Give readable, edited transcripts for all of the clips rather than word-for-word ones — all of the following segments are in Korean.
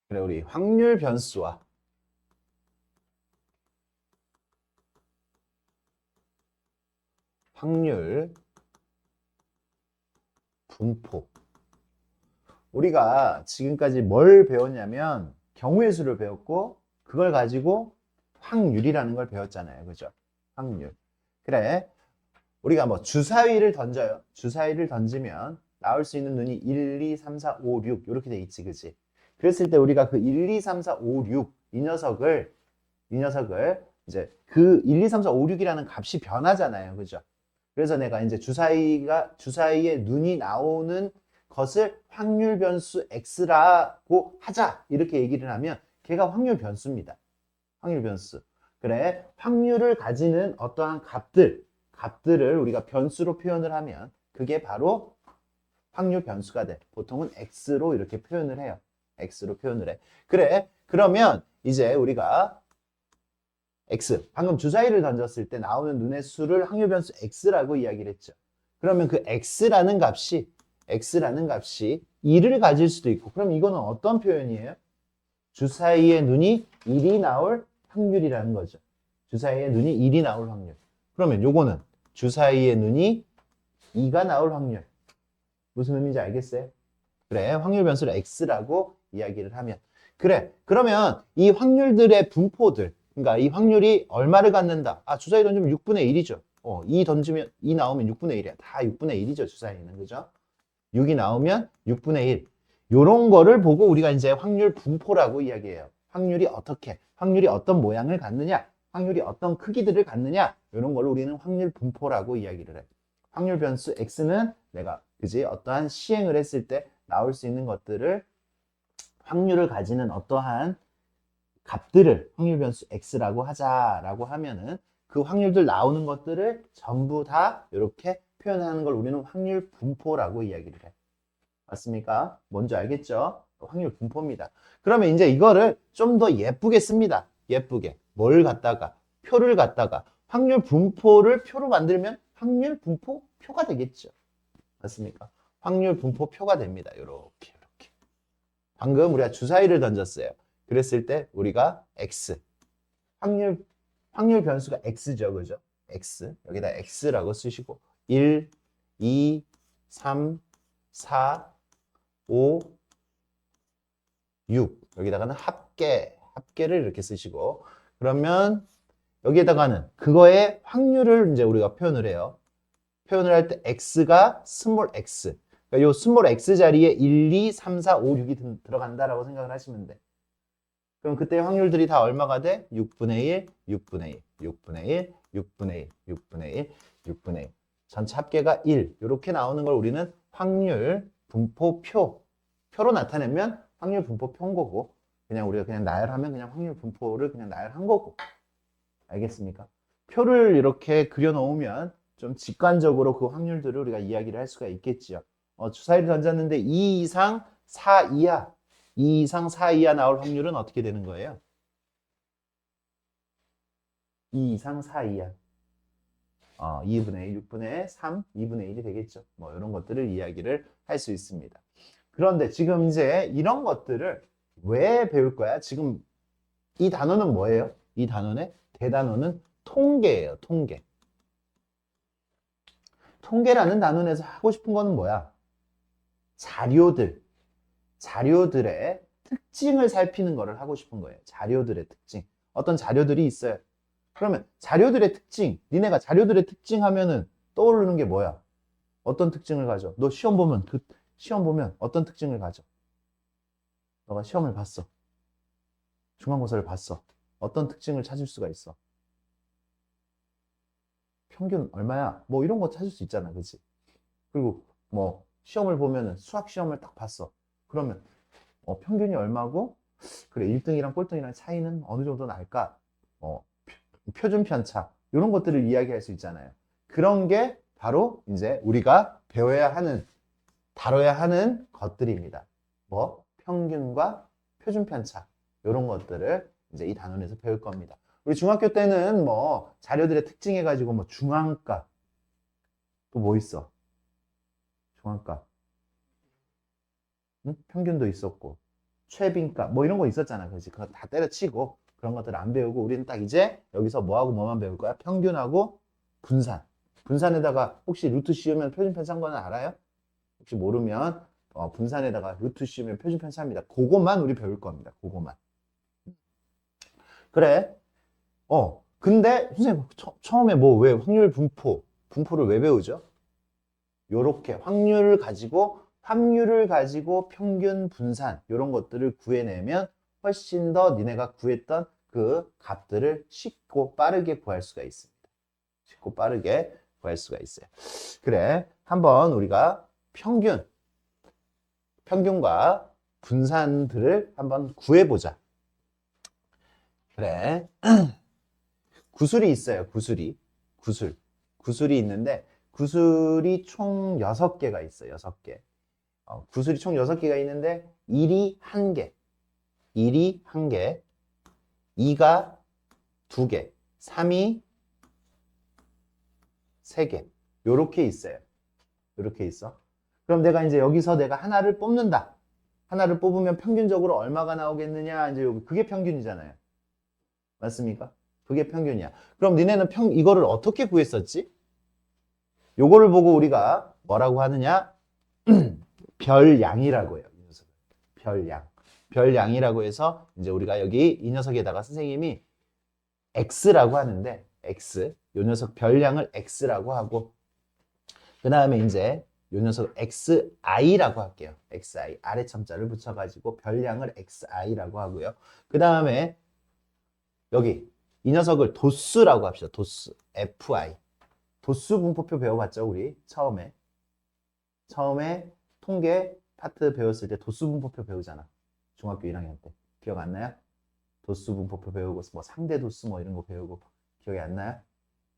그래, 우리 확률 변수와 확률 분포. 우리가 지금까지 뭘 배웠냐면 경우의 수를 배웠고 그걸 가지고 확률이라는 걸 배웠잖아요. 그죠? 확률. 그래. 우리가 뭐 주사위를 던져요. 주사위를 던지면 나올 수 있는 눈이 1, 2, 3, 4, 5, 6 이렇게 돼 있지. 그지? 그랬을 때 우리가 그 1, 2, 3, 4, 5, 6 이 녀석을 이제 그 1, 2, 3, 4, 5, 6이라는 값이 변하잖아요. 그죠? 그래서 내가 이제 주사위에 눈이 나오는 것을 확률 변수 x라고 하자. 이렇게 얘기를 하면 걔가 확률 변수입니다. 확률 변수. 그래. 확률을 가지는 어떠한 값들을 우리가 변수로 표현을 하면 그게 바로 확률 변수가 돼. 보통은 x로 이렇게 표현을 해요. x로 표현을 해. 그래. 그러면 이제 우리가 x, 방금 주사위를 던졌을 때 나오는 눈의 수를 확률 변수 x라고 이야기를 했죠. 그러면 그 x라는 값이 2를 가질 수도 있고, 그럼 이거는 어떤 표현이에요? 주사위의 눈이 1이 나올 확률이라는 거죠. 주사위의 눈이 1이 나올 확률. 그러면 요거는 주사위의 눈이 2가 나올 확률. 무슨 의미인지 알겠어요? 그래, 확률 변수를 x라고 이야기를 하면. 그래, 그러면 이 확률들의 분포들, 그러니까 이 확률이 얼마를 갖는다? 아, 주사위 던지면 6분의 1이죠. 2 던지면, 2 나오면 6분의 1이야. 다 6분의 1이죠, 주사위는. 그죠? 6이 나오면 6분의 1. 요런 거를 보고 우리가 이제 확률 분포라고 이야기해요. 확률이 어떤 모양을 갖느냐, 확률이 어떤 크기들을 갖느냐, 요런 거를 우리는 확률 분포라고 이야기를 해. 확률 변수 x는 내가, 그지? 어떠한 시행을 했을 때 나올 수 있는 것들을 확률을 가지는 어떠한 값들을 확률 변수 x라고 하자라고 하면은 그 확률들 나오는 것들을 전부 다 이렇게 표현하는 걸 우리는 확률 분포라고 이야기를 해. 맞습니까? 뭔지 알겠죠? 확률 분포입니다. 그러면 이제 이거를 좀 더 예쁘게 씁니다. 예쁘게. 뭘 갖다가, 표를 갖다가, 확률 분포를 표로 만들면 확률 분포 표가 되겠죠. 맞습니까? 확률 분포 표가 됩니다. 이렇게. 방금 우리가 주사위를 던졌어요. 그랬을 때 우리가 x, 확률, 확률 변수가 x죠. 그죠? x. 여기다 x라고 쓰시고, 1, 2, 3, 4, 5, 6. 여기다가는 합계를 이렇게 쓰시고, 그러면 여기에다가는 그거의 확률을 이제 우리가 표현을 해요. 표현을 할 때 x가 스몰 x. 그러니까 요 스몰 x 자리에 1, 2, 3, 4, 5, 6이 들어간다라고 생각을 하시면 돼. 그럼 그때 확률들이 다 얼마가 돼? 6분의 1, 6분의 1, 6분의 1, 6분의 1, 6분의 1, 6분의 1. 전체 합계가 1. 이렇게 나오는 걸 우리는 확률 분포표로 나타내면 확률 분포표인 거고, 그냥 우리가 그냥 나열하면 그냥 확률 분포를 그냥 나열한 거고. 알겠습니까? 표를 이렇게 그려놓으면 좀 직관적으로 그 확률들을 우리가 이야기를 할 수가 있겠지요. 주사위를 던졌는데 2 이상 4 이하, 2 이상 4 이하 나올 확률은 어떻게 되는 거예요? 2 이상 4 이하. 2분의 1, 6분의 3, 2분의 1이 되겠죠. 뭐 이런 것들을 이야기를 할 수 있습니다. 그런데 지금 이제 이런 것들을 왜 배울 거야? 지금 이 단어는 뭐예요? 이 단어의 대단어는 통계예요. 통계. 통계라는 단원에서 하고 싶은 거는 뭐야? 자료들의 특징을 살피는 거를 하고 싶은 거예요. 자료들의 특징. 어떤 자료들이 있어요. 그러면 자료들의 특징, 니네가 자료들의 특징 하면은 떠오르는 게 뭐야? 어떤 특징을 가져? 너 시험 보면 어떤 특징을 가져? 너가 시험을 봤어. 중간고사를 봤어. 어떤 특징을 찾을 수가 있어? 평균 얼마야? 뭐 이런 거 찾을 수 있잖아. 그치? 그리고 뭐 시험을 보면은 수학 시험을 딱 봤어. 그러면 평균이 얼마고? 그래, 1등이랑 꼴등이랑 차이는 어느 정도 날까? 표준 편차 이런 것들을 이야기할 수 있잖아요. 그런 게 바로 이제 우리가 배워야 하는, 다뤄야 하는 것들입니다. 뭐 평균과 표준 편차 이런 것들을 이제 이 단원에서 배울 겁니다. 우리 중학교 때는 뭐 자료들의 특징 해가지고 뭐 중앙값 또 뭐 있어? 중앙값, 응? 평균도 있었고 최빈값 뭐 이런 거 있었잖아. 그렇지? 그거 다 때려치고 그런 것들 안 배우고 우리는 딱 이제 여기서 뭐하고 뭐만 배울 거야? 평균하고 분산. 분산에다가 혹시 루트 씌우면 표준편 산 거는 알아요? 혹시 모르면 분산에다가 루트 씌우면 표준편 삽니다. 그것만 우리 배울 겁니다. 그것만. 그래. 근데 선생님 처음에 뭐 왜 확률 분포를 왜 배우죠? 요렇게 확률을 가지고 평균 분산 요런 것들을 구해내면 훨씬 더 니네가 구했던 그 값들을 쉽고 빠르게 구할 수가 있습니다. 쉽고 빠르게 구할 수가 있어요. 그래, 한번 우리가 평균과 분산들을 한번 구해보자. 그래. 구술이 있어요. 구술이 있는데 구술이 총 6개가 있어요. 6개. 구술이 총 6개가 있는데 1이 1개, 2가 2개, 3이 3개. 요렇게 있어요. 요렇게 있어. 그럼 내가 이제 여기서 내가 하나를 뽑는다. 하나를 뽑으면 평균적으로 얼마가 나오겠느냐? 이제 그게 평균이잖아요. 맞습니까? 그게 평균이야. 그럼 니네는 이거를 어떻게 구했었지? 요거를 보고 우리가 뭐라고 하느냐? 별양이라고 해요. 이 녀석을. 별양. 별양이라고 해서 이제 우리가 여기 이 녀석에다가 선생님이 x라고 하는데 x. 요 녀석 별양을 x라고 하고 그 다음에 이제 요 녀석 xi라고 할게요. xi. 아래 첨자를 붙여가지고 별양을 xi라고 하고요. 그 다음에 여기 이 녀석을 도수라고 합시다. 도수. fi. 도수 분포표 배워봤죠, 우리? 처음에 통계 파트 배웠을 때 도수 분포표 배우잖아. 중학교 1학년 때. 기억 안 나요? 도수 분포표 배우고 뭐 상대 도수 뭐 이런 거 배우고 기억이 안 나요?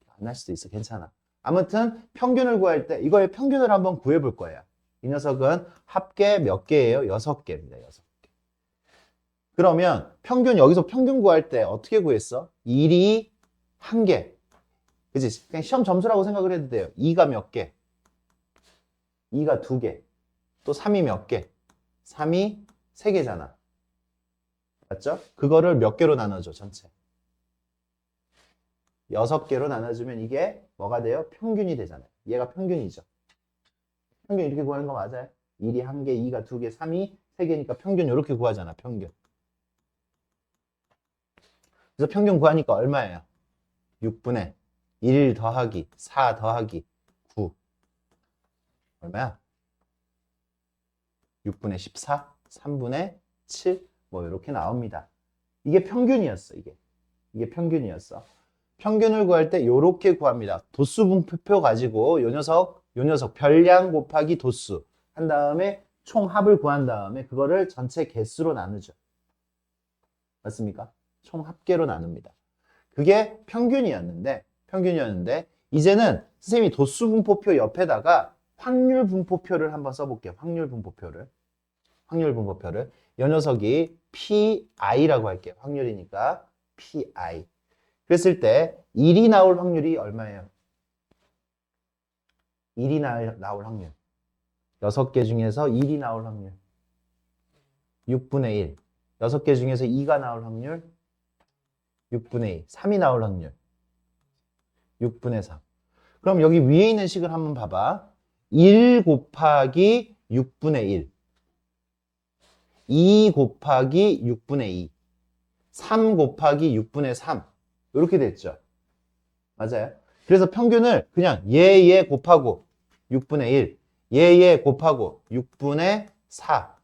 안 날 수도 있어. 괜찮아. 아무튼 평균을 구할 때 이거의 평균을 한번 구해 볼 거예요. 이 녀석은 합계 몇 개예요? 6개입니다. 6개. 그러면 여기서 평균 구할 때 어떻게 구했어? 1이 1개. 그치? 그냥 시험 점수라고 생각을 해도 돼요. 2가 몇 개? 2가 2개. 또 3이 몇 개? 3이 3개잖아. 맞죠? 그거를 몇 개로 나눠줘, 전체. 6개로 나눠주면 이게 뭐가 돼요? 평균이 되잖아요. 얘가 평균이죠. 평균 이렇게 구하는 거 맞아요? 1이 1개, 2가 2개, 3이 3개니까 평균 이렇게 구하잖아, 평균. 그래서 평균 구하니까 얼마예요? 6분의 1 더하기 4 더하기 9. 얼마야? 6분의 14, 3분의 7, 뭐 이렇게 나옵니다. 이게 평균이었어, 이게 평균이었어. 평균을 구할 때 이렇게 구합니다. 도수 분포표 가지고 요 녀석 별량 곱하기 도수 한 다음에 총 합을 구한 다음에 그거를 전체 개수로 나누죠. 맞습니까? 총 합계로 나눕니다. 그게 평균이었는데 이제는 선생님이 도수 분포표 옆에다가 확률 분포표를 한번 써볼게요. 확률 분포표를. 이 녀석이 PI라고 할게요. 확률이니까 PI. 그랬을 때 1이 나올 확률이 얼마예요? 1이 나올 확률. 6개 중에서 1이 나올 확률. 6분의 1. 6개 중에서 2가 나올 확률. 6분의 2. 3이 나올 확률. 6분의 3. 그럼 여기 위에 있는 식을 한번 봐봐. 1 곱하기 6분의 1. 2 곱하기 6분의 2. 3 곱하기 6분의 3. 이렇게 됐죠. 맞아요. 그래서 평균을 그냥 얘 곱하고 6분의 1. 얘 곱하고 6분의 4.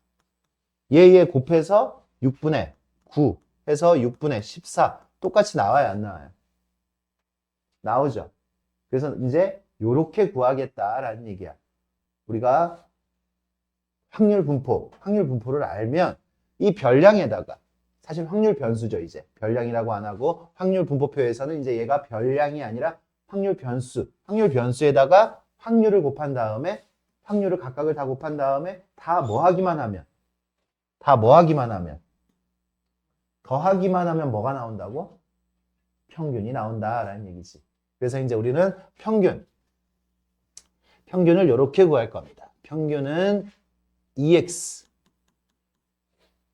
얘 곱해서 6분의 9 해서 6분의 14. 똑같이 나와요, 안 나와요? 나오죠. 그래서 이제 요렇게 구하겠다라는 얘기야. 우리가 확률 분포를 알면 이 별량에다가 사실 확률 변수죠, 이제. 별량이라고 안 하고 확률 분포표에서는 이제 얘가 별량이 아니라 확률 변수. 확률 변수에다가 확률을 곱한 다음에 확률을 각각을 다 곱한 다음에 다 뭐 하기만 하면 더하기만 하면 뭐가 나온다고? 평균이 나온다라는 얘기지. 그래서 이제 우리는 평균을 이렇게 구할 겁니다. 평균은 EX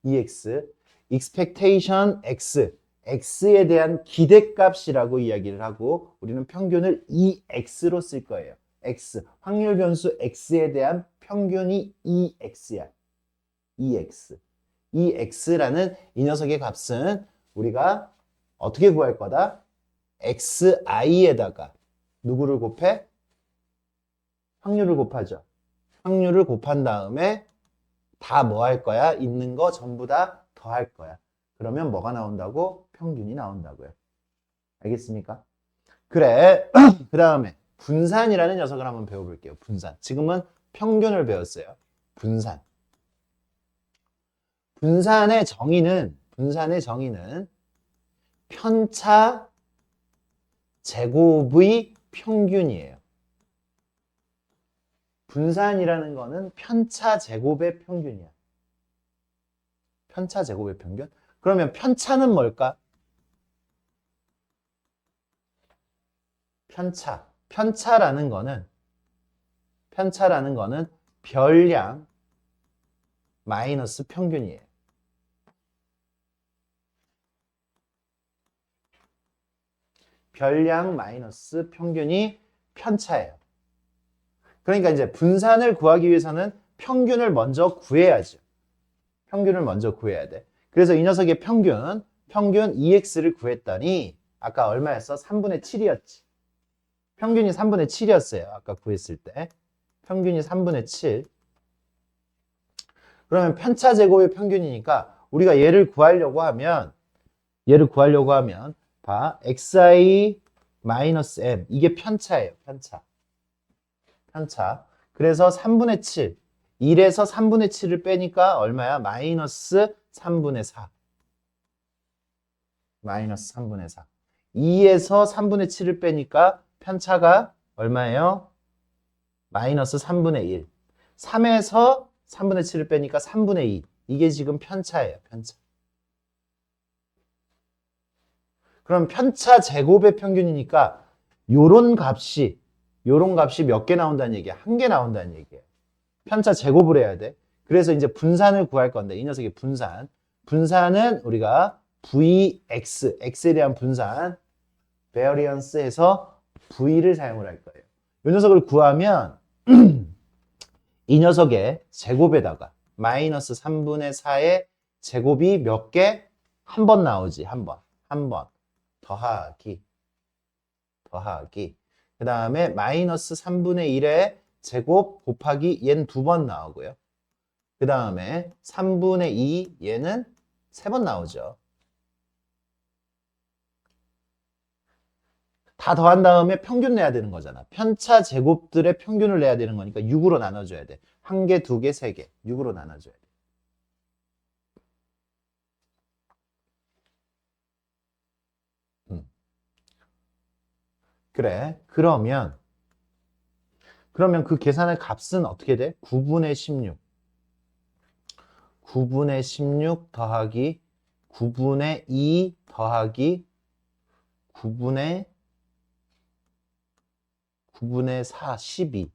EX. expectation X. X에 대한 기대값이라고 이야기를 하고 우리는 평균을 EX로 쓸 거예요. X. 확률 변수 X에 대한 평균이 EX야. EX. EX라는 이 녀석의 값은 우리가 어떻게 구할 거다? XI에다가 누구를 곱해? 확률을 곱하죠. 확률을 곱한 다음에 다 뭐 할 거야? 있는 거 전부 다 더할 거야. 그러면 뭐가 나온다고? 평균이 나온다고요. 알겠습니까? 그래. 그 다음에 분산이라는 녀석을 한번 배워볼게요. 분산. 지금은 평균을 배웠어요. 분산. 분산의 정의는 편차 제곱의 평균이에요. 분산이라는 거는 편차 제곱의 평균이야. 편차 제곱의 평균? 그러면 편차는 뭘까? 편차라는 거는 별량 마이너스 평균이에요. 별량 마이너스 평균이 편차예요. 그러니까 이제 분산을 구하기 위해서는 평균을 먼저 구해야죠. 평균을 먼저 구해야 돼. 그래서 이 녀석의 평균 EX를 구했더니 아까 얼마였어? 3분의 7이었지. 평균이 3분의 7이었어요. 아까 구했을 때. 평균이 3분의 7. 그러면 편차 제곱의 평균이니까 우리가 얘를 구하려고 하면 봐. xi 마이너스 m. 이게 편차예요. 편차. 그래서 3분의 7. 1에서 3분의 7을 빼니까 얼마야? 마이너스 3분의 4. 마이너스 3분의 4. 2에서 3분의 7을 빼니까 편차가 얼마예요? 마이너스 3분의 1. 3에서 3분의 7을 빼니까 3분의 2. 이게 지금 편차예요. 편차. 그럼 편차 제곱의 평균이니까 요런 값이 몇 개 나온다는 얘기야? 한 개 나온다는 얘기예요. 편차 제곱을 해야 돼. 그래서 이제 분산을 구할 건데 이 녀석의 분산은 우리가 Vx, x에 대한 분산 variance 해서 V를 사용을 할 거예요. 이 녀석을 구하면 이 녀석의 제곱에다가 마이너스 3분의 4의 제곱이 몇 개? 한 번 나오지. 한 번. 더하기. 그 다음에 마이너스 3분의 1의 제곱 곱하기 얘는 2번 나오고요. 그 다음에 3분의 2 얘는 3번 나오죠. 다 더한 다음에 평균 내야 되는 거잖아. 편차 제곱들의 평균을 내야 되는 거니까 6으로 나눠줘야 돼. 1개, 2개, 3개. 6으로 나눠줘야 돼. 그래. 그러면 그 계산의 값은 어떻게 돼? 9분의 16. 9분의 16 더하기 9분의 2 더하기 9분의 4, 12.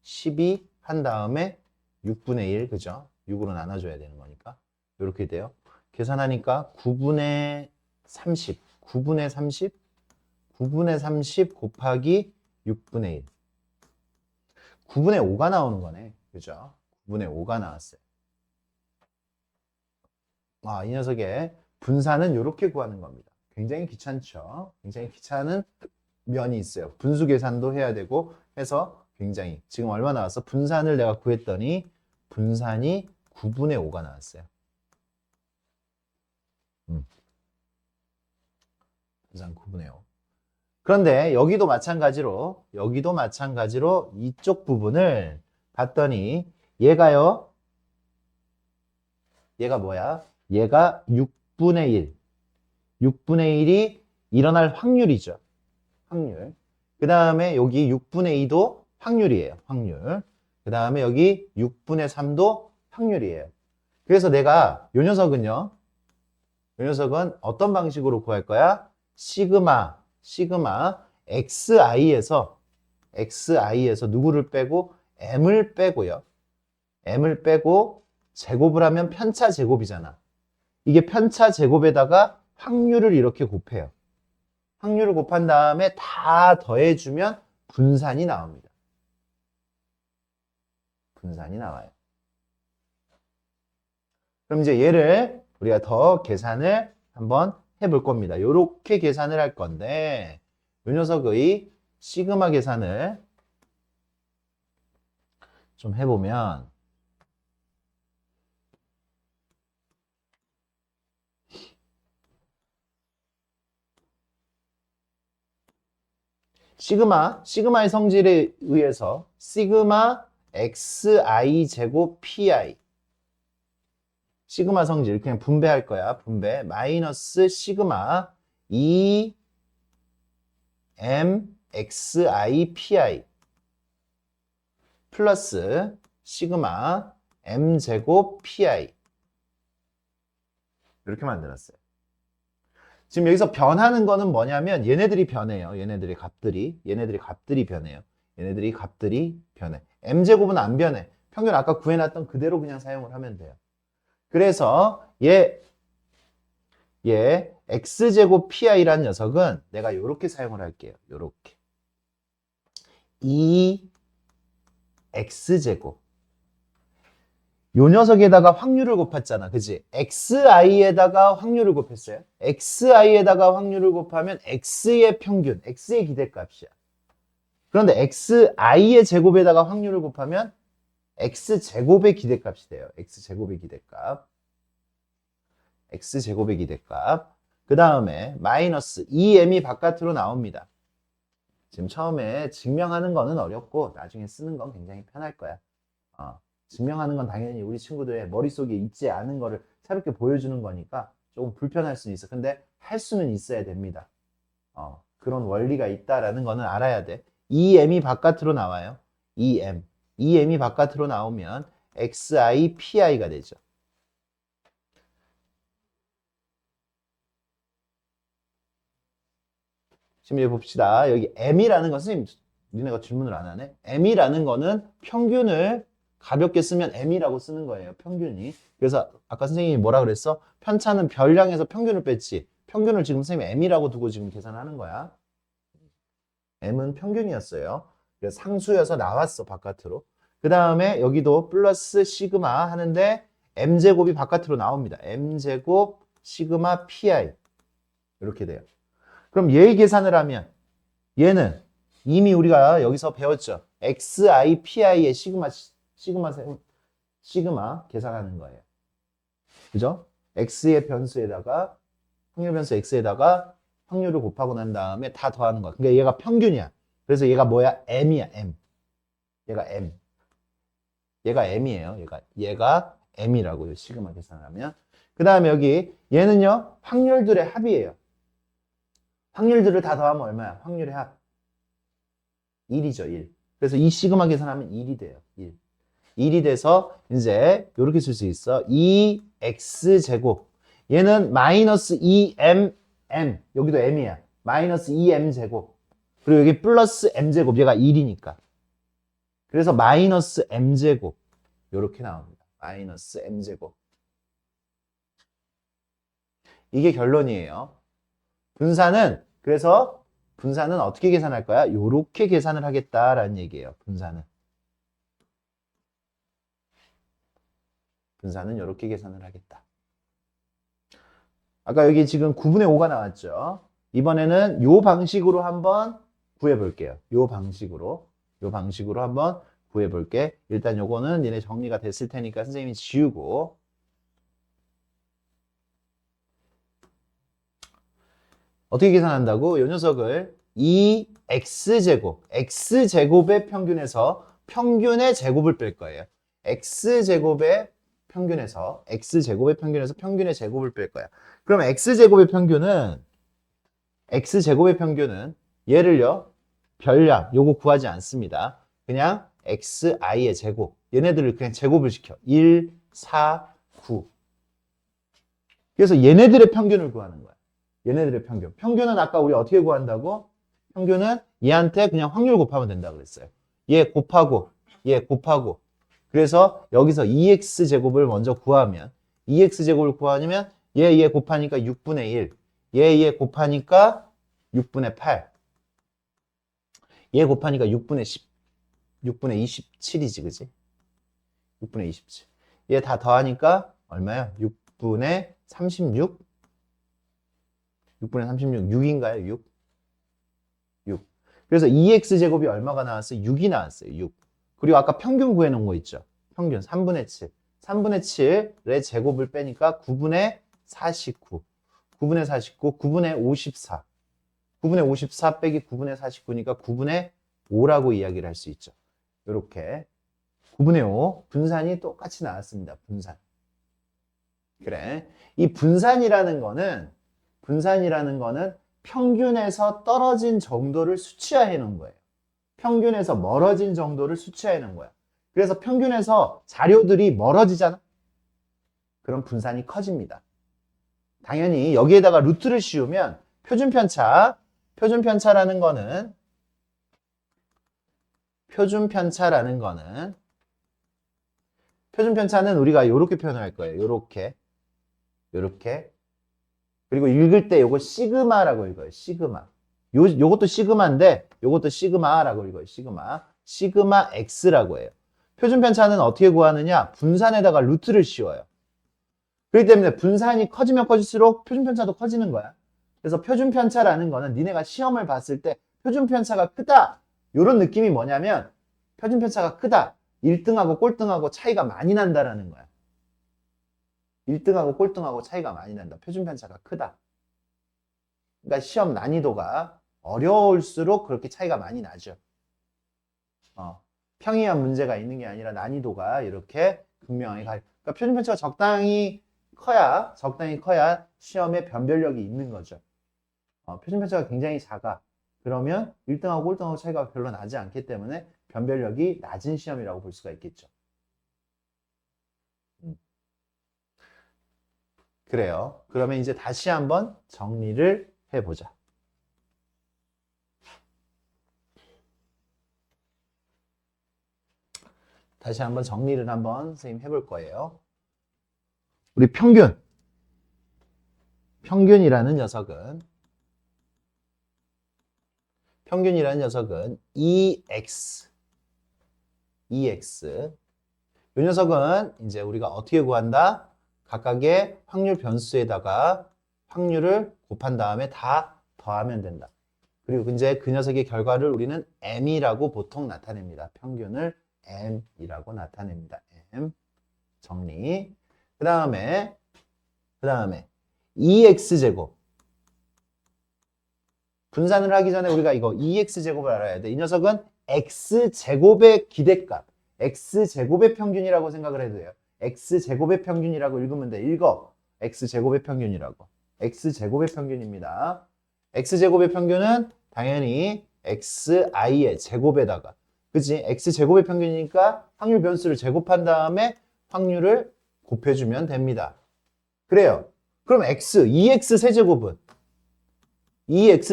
12 한 다음에 6분의 1, 그죠? 6으로 나눠줘야 되는 거니까. 이렇게 돼요. 계산하니까 9분의 30. 9분의 30 곱하기 6분의 1. 9분의 5가 나오는 거네. 그죠? 9분의 5가 나왔어요. 이 녀석의 분산은 이렇게 구하는 겁니다. 굉장히 귀찮죠? 굉장히 귀찮은 면이 있어요. 분수 계산도 해야 되고 해서 굉장히 지금 얼마 나왔어? 분산을 내가 구했더니 분산이 9분의 5가 나왔어요. 분산 9분의 5. 그런데 여기도 마찬가지로 이쪽 부분을 봤더니 얘가 뭐야? 얘가 6분의 1. 6분의 1이 일어날 확률이죠. 확률. 그 다음에 여기 6분의 2도 확률이에요. 확률. 그 다음에 여기 6분의 3도 확률이에요. 그래서 내가 요 녀석은 어떤 방식으로 구할 거야? 시그마 xi에서 누구를 빼고 m을 빼고요. m을 빼고 제곱을 하면 편차 제곱이잖아. 이게 편차 제곱에다가 확률을 이렇게 곱해요. 확률을 곱한 다음에 다 더해주면 분산이 나옵니다. 분산이 나와요. 그럼 이제 얘를 우리가 더 계산을 한번 해볼 겁니다. 이렇게 계산을 할 건데 이 녀석의 시그마 계산을 좀 해보면 시그마의 성질에 의해서 시그마 xi 제곱 pi 시그마 성질 그냥 분배할 거야. 분배 마이너스 시그마 2m xi pi 플러스 시그마 m 제곱 pi 이렇게 만들었어요. 지금 여기서 변하는 거는 뭐냐면 얘네들이 변해요. 얘네들이 값들이 변해요. 얘네들이 값들이 변해. m제곱은 안 변해. 평균 아까 구해놨던 그대로 그냥 사용을 하면 돼요. 그래서 얘 x제곱 pi라는 녀석은 내가 이렇게 사용을 할게요. 이렇게 2x제곱 요 녀석에다가 확률을 곱했잖아. 그치? xi에다가 확률을 곱했어요. xi에다가 확률을 곱하면 x의 평균, x의 기대값이야. 그런데 xi의 제곱에다가 확률을 곱하면 x제곱의 기대값이 돼요. x제곱의 기대값. x제곱의 기대값. 그 다음에 마이너스 2m이 바깥으로 나옵니다. 지금 처음에 증명하는 거는 어렵고 나중에 쓰는 건 굉장히 편할 거야. 증명하는 건 당연히 우리 친구들의 머릿속에 있지 않은 거를 새롭게 보여주는 거니까 조금 불편할 수는 있어. 근데 할 수는 있어야 됩니다. 그런 원리가 있다라는 거는 알아야 돼. 2m이 바깥으로 나와요. 2m이 바깥으로 나오면 xi pi가 되죠. 지금 여기 봅시다. 여기 m이라는 건 선생님 니네가 질문을 안 하네. m이라는 거는 평균을 가볍게 쓰면 m이라고 쓰는 거예요. 평균이. 그래서 아까 선생님이 뭐라 그랬어? 편차는 별량에서 평균을 뺐지. 평균을 지금 선생님이 m이라고 두고 지금 계산하는 거야. m은 평균이었어요. 그래서 상수여서 나왔어. 바깥으로. 그 다음에 여기도 플러스 시그마 하는데 m제곱이 바깥으로 나옵니다. m제곱 시그마 pi 이렇게 돼요. 그럼 얘의 계산을 하면 얘는 이미 우리가 여기서 배웠죠. xi pi의 시그마 계산하는 거예요. 그죠? x의 변수에다가 확률 변수 x에다가 확률을 곱하고 난 다음에 다 더하는 거야. 그러니까 얘가 평균이야. 그래서 얘가 뭐야? m이야, m. 얘가 m. 얘가 m이에요. 얘가 m이라고요. 시그마 계산하면. 그 다음에 여기 얘는요. 확률들의 합이에요. 확률들을 다 더하면 얼마야? 확률의 합. 1이죠, 1. 그래서 이 시그마 계산하면 1이 돼요. 1. 1이 돼서 이제 이렇게 쓸 수 있어. 2x제곱. 얘는 마이너스 2mm. 여기도 m이야. 마이너스 2m제곱. 그리고 여기 플러스 m제곱. 얘가 1이니까. 그래서 마이너스 m제곱. 이렇게 나옵니다. 마이너스 m제곱. 이게 결론이에요. 그래서 분산은 어떻게 계산할 거야? 요렇게 계산을 하겠다라는 얘기예요. 분산은 요렇게 계산을 하겠다. 아까 여기 지금 9분의 5가 나왔죠. 이번에는 요 방식으로 한번 구해볼게요. 요 방식으로 한번 구해볼게. 일단 요거는 얘네 정리가 됐을 테니까 선생님이 지우고 어떻게 계산한다고? 요 녀석을 2x제곱의 평균에서 평균의 제곱을 뺄 거예요. x제곱의 평균에서 평균의 제곱을 뺄 거야. 그럼 x제곱의 평균은 얘를요. 별량 요거 구하지 않습니다. 그냥 xi의 제곱. 얘네들을 그냥 제곱을 시켜. 1, 4, 9. 그래서 얘네들의 평균을 구하는 거야. 얘네들의 평균. 평균은 아까 우리 어떻게 구한다고? 평균은 얘한테 그냥 확률 곱하면 된다 그랬어요. 얘 곱하고 그래서 여기서 2x제곱을 먼저 구하면 2x제곱을 구하면 얘 곱하니까 6분의 1, 얘 곱하니까 6분의 8, 얘 곱하니까 6분의 10, 6분의 27이지, 그지? 6분의 27. 얘 다 더하니까 얼마야? 6분의 36? 6분의 36, 6인가요? 6? 6. 그래서 2x제곱이 얼마가 나왔어요? 6이 나왔어요. 6. 그리고 아까 평균 구해놓은 거 있죠? 평균 3분의 7. 3분의 7의 제곱을 빼니까 9분의 49. 9분의 49, 9분의 54. 9분의 54 빼기 9분의 49니까 9분의 5라고 이야기를 할 수 있죠. 이렇게 9분의 5 분산이 똑같이 나왔습니다. 분산. 그래. 이 분산이라는 거는 평균에서 떨어진 정도를 수치화해 놓은 거예요. 평균에서 멀어진 정도를 수치화해 놓은 거야. 그래서 평균에서 자료들이 멀어지잖아. 그럼 분산이 커집니다. 당연히 여기에다가 루트를 씌우면 표준편차라는 표준편차는 우리가 이렇게 표현할 거예요. 요렇게. 그리고 읽을 때 요거 시그마라고 읽어요. 시그마. 요것도 시그마인데 요것도 시그마라고 읽어요. 시그마 x라고 해요. 표준편차는 어떻게 구하느냐? 분산에다가 루트를 씌워요. 그렇기 때문에 분산이 커지면 커질수록 표준편차도 커지는 거야. 그래서 표준편차라는 거는 니네가 시험을 봤을 때 표준편차가 크다. 이런 느낌이 뭐냐면 표준편차가 크다. 1등하고 꼴등하고 차이가 많이 난다라는 거야. 1등하고 꼴등하고 차이가 많이 난다. 표준편차가 크다. 그러니까 시험 난이도가 어려울수록 그렇게 차이가 많이 나죠. 평이한 문제가 있는 게 아니라 난이도가 이렇게 극명하게 가요. 그러니까 표준편차가 적당히 커야 시험에 변별력이 있는 거죠. 표준편차가 굉장히 작아. 그러면 1등하고 꼴등하고 차이가 별로 나지 않기 때문에 변별력이 낮은 시험이라고 볼 수가 있겠죠. 그래요. 그러면 이제 다시 한번 정리를 해보자. 다시 한번 정리를 한번 선생님 해볼 거예요. 우리 평균이라는 녀석은 EX. 이 녀석은 이제 우리가 어떻게 구한다? 각각의 확률 변수에다가 확률을 곱한 다음에 다 더하면 된다. 그리고 이제 그 녀석의 결과를 우리는 M이라고 보통 나타냅니다. 평균을 M이라고 나타냅니다. M. 정리. 그 다음에 2x제곱. 분산을 하기 전에 우리가 이거 2x제곱을 알아야 돼. 이 녀석은 x제곱의 기대값. x제곱의 평균이라고 생각을 해도 돼요. x제곱의 평균이라고 읽으면 돼. 읽어. x제곱의 평균이라고. x제곱의 평균입니다. x제곱의 평균은 당연히 xi의 제곱에다가, 그치? x제곱의 평균이니까 확률 변수를 제곱한 다음에 확률을 곱해주면 됩니다. 그래요. 그럼2x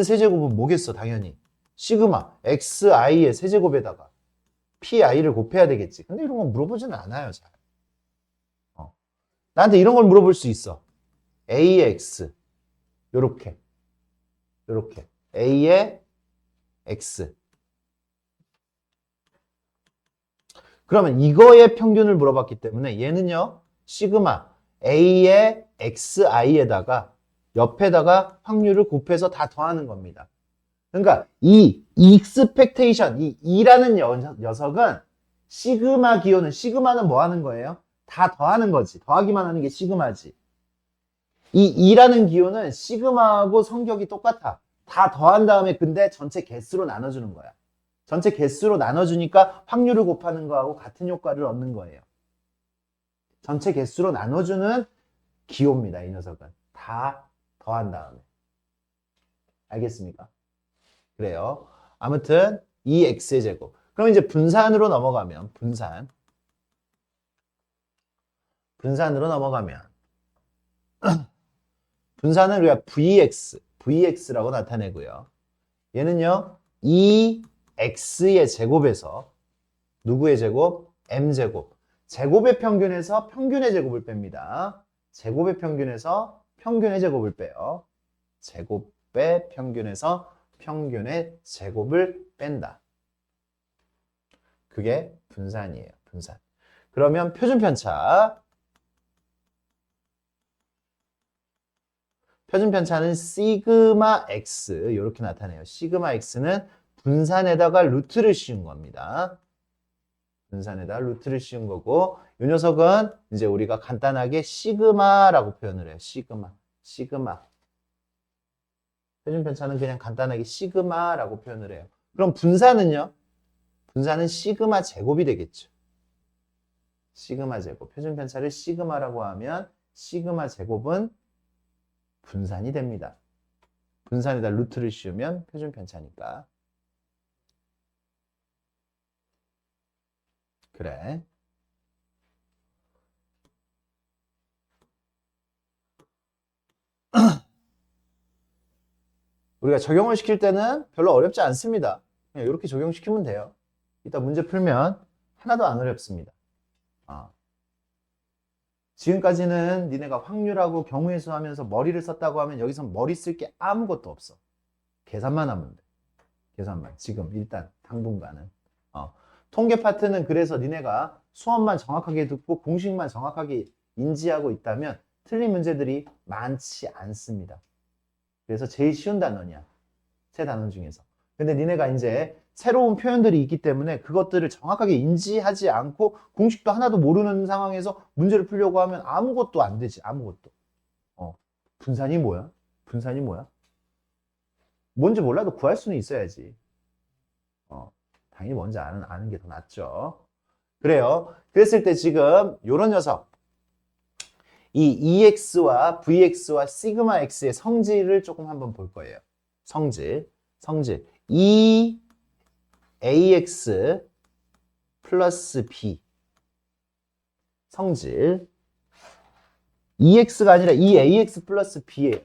세제곱은 뭐겠어? 당연히 시그마 xi의 세제곱에다가 pi를 곱해야 되겠지. 근데 이런 거 물어보지는 않아요. 잘. 나한테 이런 걸 물어볼 수 있어. ax 요렇게 a의 x. 그러면 이거의 평균을 물어봤기 때문에 얘는요, 시그마 a의 xi에다가 옆에다가 확률을 곱해서 다 더하는 겁니다. 그러니까 이 expectation, 이 2라는 녀석은 시그마 기호는, 시그마는 뭐 하는 거예요? 다 더하는 거지. 더하기만 하는 게 시그마지. 이 2라는 기호는 시그마하고 성격이 똑같아. 다 더한 다음에 근데 전체 개수로 나눠주는 거야. 전체 개수로 나눠주니까 확률을 곱하는 거하고 같은 효과를 얻는 거예요. 전체 개수로 나눠주는 기호입니다. 이 녀석은. 다 더한 다음에. 알겠습니까? 그래요. 아무튼 2x의 제곱. 그럼 이제 분산으로 넘어가면 분산으로 넘어가면 분산은 우리가 vx라고 나타내고요. 얘는요, 2x의 제곱에서 누구의 제곱? m제곱. 제곱의 평균에서 평균의 제곱을 뺍니다. 제곱의 평균에서 평균의 제곱을 빼요. 제곱의 평균에서 평균의 제곱을 뺀다. 그게 분산이에요. 분산. 그러면 표준편차. 표준편차는 시그마 x 이렇게 나타내요. 시그마 x는 분산에다가 루트를 씌운 겁니다. 분산에다 루트를 씌운 거고 이 녀석은 이제 우리가 간단하게 시그마라고 표현을 해요. 시그마. 시그마. 표준편차는 그냥 간단하게 시그마라고 표현을 해요. 그럼 분산은요? 분산은 시그마 제곱이 되겠죠. 시그마 제곱. 표준편차를 시그마라고 하면 시그마 제곱은 분산이 됩니다. 분산에다 루트를 씌우면 표준편차니까. 그래. 우리가 적용을 시킬 때는 별로 어렵지 않습니다. 그냥 이렇게 적용시키면 돼요. 이따 문제 풀면 하나도 안 어렵습니다. 지금까지는 니네가 확률하고 경우의 수 하면서 머리를 썼다고 하면 여기서 머리 쓸 게 아무것도 없어. 계산만 하면 돼. 계산만. 지금 일단 당분간은. 통계 파트는 그래서 니네가 수업만 정확하게 듣고 공식만 정확하게 인지하고 있다면 틀린 문제들이 많지 않습니다. 그래서 제일 쉬운 단원이야. 세 단원 중에서. 근데 니네가 이제 새로운 표현들이 있기 때문에 그것들을 정확하게 인지하지 않고 공식도 하나도 모르는 상황에서 문제를 풀려고 하면 아무것도 안 되지. 아무것도. 분산이 뭐야? 분산이 뭐야? 뭔지 몰라도 구할 수는 있어야지. 당연히 뭔지 아는 게 더 낫죠. 그래요. 그랬을 때 지금 요런 녀석 이 EX와 VX와 시그마 X의 성질을 조금 한번 볼 거예요. 성질. 이 AX 플러스 B 성질 EX가 아니라 이 AX 플러스 B예요.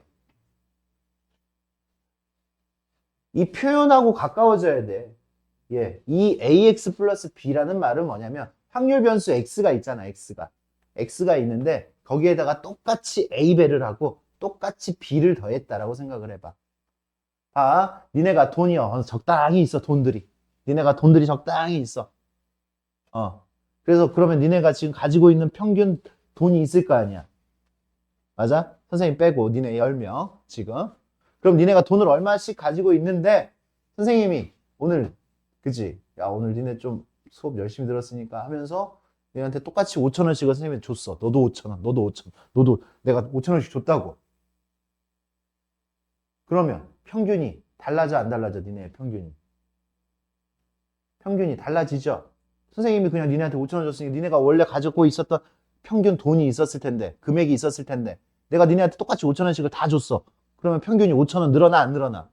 이 표현하고 가까워져야 돼. 예, 이 AX 플러스 B라는 말은 뭐냐면 확률 변수 X가 있잖아. X가 있는데 거기에다가 똑같이 A배를 하고 똑같이 B를 더했다라고 생각을 해봐. 니네가 돈이 적당히 있어. 니네가 돈들이 적당히 있어. 그래서 그러면 니네가 지금 가지고 있는 평균 돈이 있을 거 아니야. 맞아? 선생님 빼고 니네 10명 지금. 그럼 니네가 돈을 얼마씩 가지고 있는데 선생님이 오늘 그치? 야 오늘 니네 좀 수업 열심히 들었으니까 하면서 얘한테 똑같이 5,000원씩을 선생님이 줬어. 너도 5,000원, 너도 5,000원, 너도 내가 5,000원씩 줬다고. 그러면 평균이 달라져 안 달라져? 니네의 평균이 달라지죠? 선생님이 그냥 니네한테 5,000원 줬으니까 니네가 원래 가지고 있었던 평균 돈이 있었을 텐데 금액이 있었을 텐데 내가 니네한테 똑같이 5,000원씩을 다 줬어. 그러면 평균이 5,000원 늘어나 안 늘어나?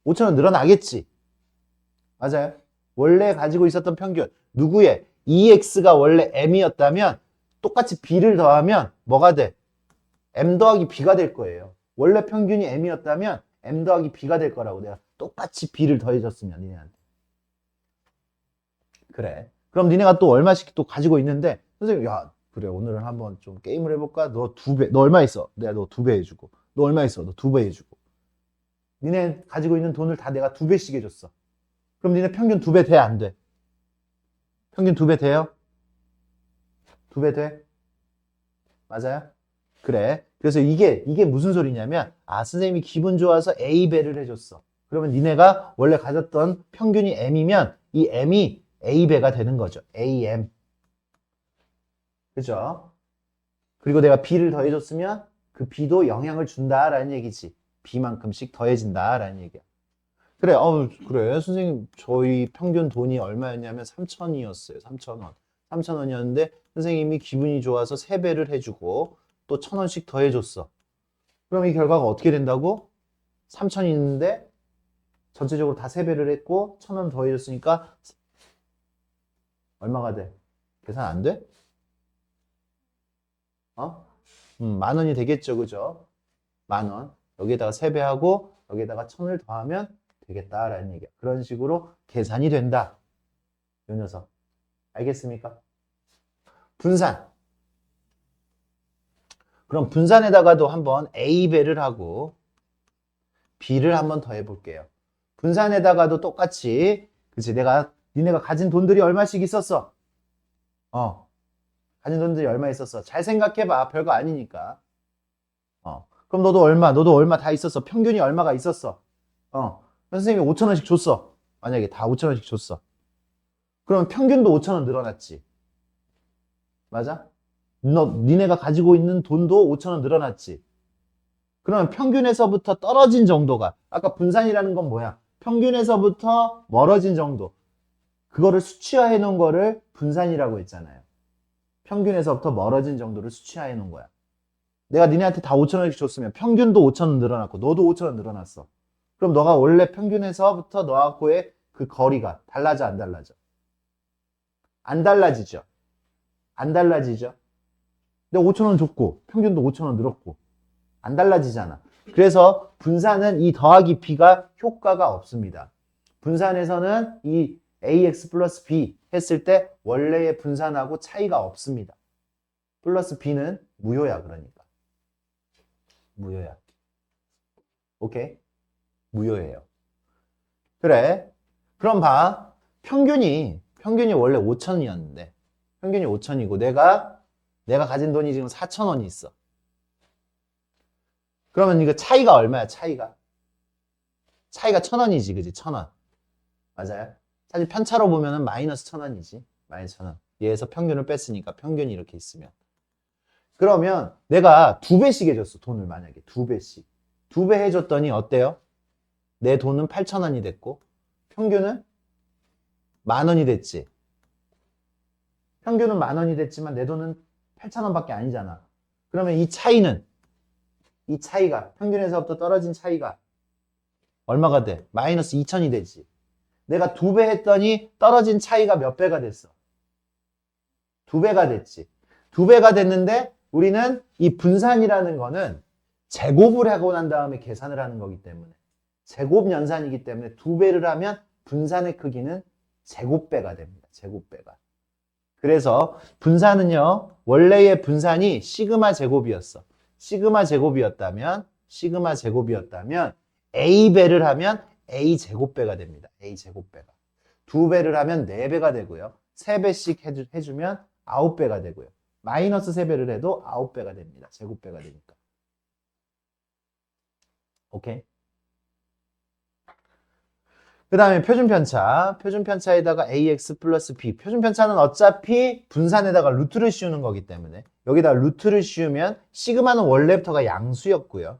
5,000원 늘어나겠지? 맞아요? 원래 가지고 있었던 평균 누구의? EX가 원래 M이었다면 똑같이 B를 더하면 뭐가 돼? M 더하기 B가 될 거예요. 원래 평균이 M이었다면 M 더하기 B가 될 거라고 내가 똑같이 B를 더해줬으면 니네한테. 그래. 그럼 니네가 또 얼마씩 또 가지고 있는데 선생님 야 그래 오늘은 한번 좀 게임을 해볼까? 너 2배 너 얼마 있어? 내가 너 2배 해주고 너 얼마 있어? 너 2배 해주고 니네 가지고 있는 돈을 다 내가 2배씩 해줬어. 그럼 니네 평균 2배 돼? 안 돼? 평균 2배 돼요? 2배 돼? 맞아요? 그래. 그래서 이게 무슨 소리냐면 선생님이 기분 좋아서 A배를 해줬어. 그러면 니네가 원래 가졌던 평균이 M이면 이 M이 A배가 되는 거죠. AM. 그죠? 그리고 내가 B를 더해줬으면 그 B도 영향을 준다라는 얘기지. B만큼씩 더해진다라는 얘기야. 그래, 그래. 선생님, 저희 평균 돈이 얼마였냐면 3,000원이었어요. 3,000원. 3,000원이었는데 선생님이 기분이 좋아서 3배를 해주고 또 1,000원씩 더해줬어. 그럼 이 결과가 어떻게 된다고? 3,000이 있는데 전체적으로 다 3배를 했고 1,000원 더해줬으니까 얼마가 돼? 계산 안 돼? 10,000원이 되겠죠, 그죠? 10,000원. 여기에다가 3배하고 여기에다가 1,000원을 더하면 되겠다라는 얘기야. 그런 식으로 계산이 된다. 이 녀석. 알겠습니까? 분산. 그럼 분산에다가도 한번 A배를 하고 B를 한번 더 해볼게요. 분산에다가도 똑같이, 그치? 니네가 가진 돈들이 얼마씩 있었어? 가진 돈들이 얼마 있었어? 잘 생각해봐. 별거 아니니까. 그럼 너도 얼마 다 있었어. 평균이 얼마가 있었어. 선생님이 5,000원씩 줬어. 만약에 다 5,000원씩 줬어. 그럼 평균도 5,000원 늘어났지. 맞아? 니네가 가지고 있는 돈도 5,000원 늘어났지. 그러면 평균에서부터 떨어진 정도가, 아까 분산이라는 건 뭐야? 평균에서부터 멀어진 정도. 그거를 수치화해 놓은 거를 분산이라고 했잖아요. 평균에서부터 멀어진 정도를 수치화해 놓은 거야. 내가 니네한테 다 5,000원씩 줬으면 평균도 5,000원 늘어났고 너도 5,000원 늘어났어. 그럼 너가 원래 평균에서부터 너하고의 그 거리가 달라져 안 달라져? 안 달라지죠. 안 달라지죠. 내가 5,000원 줬고 평균도 5,000원 늘었고 안 달라지잖아. 그래서 분산은 이 더하기 b가 효과가 없습니다. 분산에서는 이 ax 플러스 b 했을 때 원래의 분산하고 차이가 없습니다. 플러스 b는 무효야. 그러니까 무효야. 오케이? 무효예요. 그래. 그럼 봐. 평균이 원래 5,000원이었는데 평균이 5,000원이고 내가 가진 돈이 지금 4,000원이 있어. 그러면 이거 차이가 얼마야? 차이가 1,000원이지. 그지? 1,000원. 맞아요? 사실 편차로 보면은 마이너스 1,000원이지. 마이너스 1,000원. 얘에서 평균을 뺐으니까 평균이 이렇게 있으면. 그러면 내가 2배씩 해줬어. 돈을 만약에 2배씩. 2배 해줬더니 어때요? 내 돈은 8,000원이 됐고 평균은 10,000원이 됐지. 평균은 10,000원이 됐지만 내 돈은 8,000원밖에 아니잖아. 그러면 이 차이가 평균에서부터 떨어진 차이가 얼마가 돼? 마이너스 2,000이 되지. 내가 2배 했더니 떨어진 차이가 몇 배가 됐어? 2배가 됐지. 2배가 됐는데 우리는 이 분산이라는 거는 제곱을 하고 난 다음에 계산을 하는 거기 때문에 제곱 연산이기 때문에 2배를 하면 분산의 크기는 제곱배가 됩니다. 제곱배가. 그래서 분산은요, 원래의 분산이 시그마 제곱이었어. 시그마 제곱이었다면 A배를 하면 A 제곱배가 됩니다. A 제곱배가. 2배를 하면 4배가 되고요. 3배씩 해주면 9배가 되고요. 마이너스 3배를 해도 9배가 됩니다. 제곱배가 되니까. 오케이? 그 다음에 표준편차. 표준편차에다가 ax 플러스 b. 표준편차는 어차피 분산에다가 루트를 씌우는 거기 때문에 여기다 루트를 씌우면 시그마는 원래부터가 양수였고요.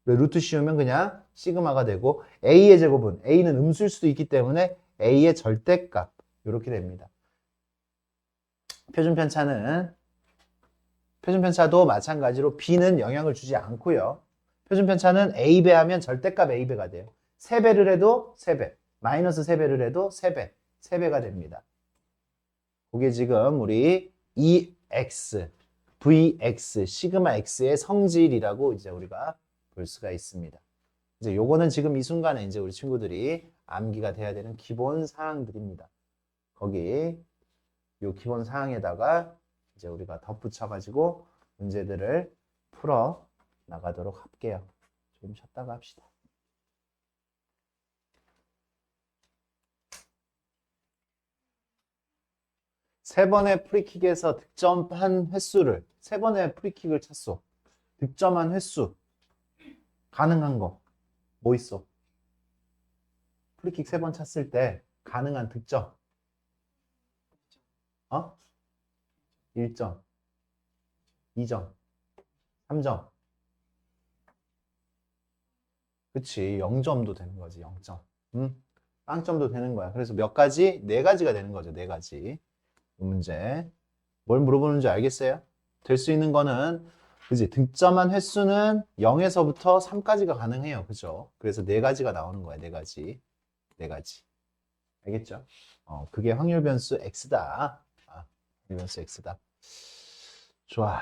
루트 씌우면 그냥 시그마가 되고 a의 제곱은 a는 음수일 수도 있기 때문에 a의 절대값 이렇게 됩니다. 표준편차도 마찬가지로 b는 영향을 주지 않고요. 표준편차는 a배하면 절대값 a배가 돼요. 3배를 해도 3배. 마이너스 3배를 해도 3배가 됩니다. 그게 지금 우리 EX, VX, 시그마 X의 성질이라고 이제 우리가 볼 수가 있습니다. 이제 요거는 지금 이 순간에 이제 우리 친구들이 암기가 돼야 되는 기본 사항들입니다. 거기 요 기본 사항에다가 이제 우리가 덧붙여가지고 문제들을 풀어 나가도록 할게요. 좀 쉬었다가 합시다. 세 번의 프리킥에서 득점한 횟수를, 세 번의 프리킥을 찼어. 득점한 횟수. 가능한 거. 뭐 있어? 프리킥 3번 찼을 때 가능한 득점. 1점, 2점, 3점. 그치. 0점도 되는 거지. 0점. 빵점도 되는 거야. 그래서 몇 가지? 4가지가 되는 거죠. 4가지. 문제. 뭘 물어보는지 알겠어요? 될 수 있는 거는 그지? 득점한 횟수는 0에서부터 3까지가 가능해요. 그죠? 그래서 4가지가 나오는 거야. 4가지. 4가지. 알겠죠? 그게 확률 변수 X다. 확률 변수 X다. 좋아.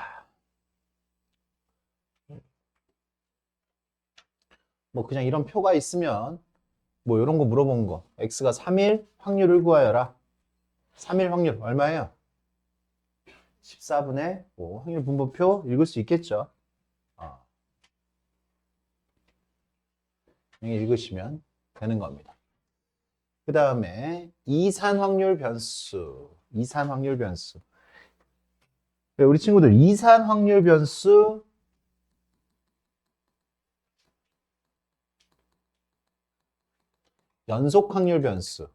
뭐 그냥 이런 표가 있으면 뭐 이런 거 물어본 거. X가 3일 확률을 구하여라. 3일 확률 얼마예요? 14분의 5 확률 분포표 읽을 수 있겠죠? 읽으시면 되는 겁니다. 그 다음에 이산 확률 변수. 이산 확률 변수. 우리 친구들 이산 확률 변수 연속 확률 변수.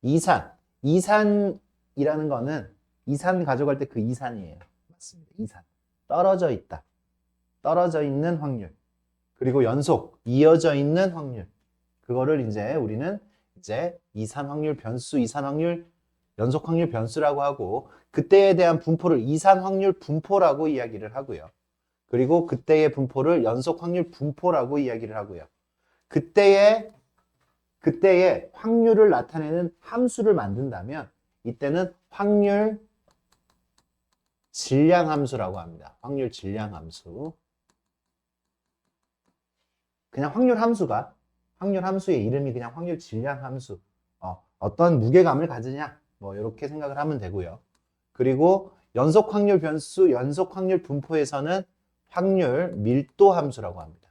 이산이라는 거는 이산 가져갈 때 그 이산이에요. 맞습니다. 이산. 떨어져 있다. 떨어져 있는 확률. 그리고 연속, 이어져 있는 확률. 그거를 이제 우리는 이제 이산 확률 변수, 이산 확률, 연속 확률 변수라고 하고, 그때에 대한 분포를 이산 확률 분포라고 이야기를 하고요. 그리고 그때의 분포를 연속 확률 분포라고 이야기를 하고요. 그때의 확률을 나타내는 함수를 만든다면 이때는 확률 질량 함수라고 합니다. 확률 질량 함수. 그냥 확률 함수의 이름이 그냥 확률 질량 함수. 어떤 무게감을 가지냐 뭐 이렇게 생각을 하면 되고요. 그리고 연속 확률 변수, 연속 확률 분포에서는 확률 밀도 함수라고 합니다.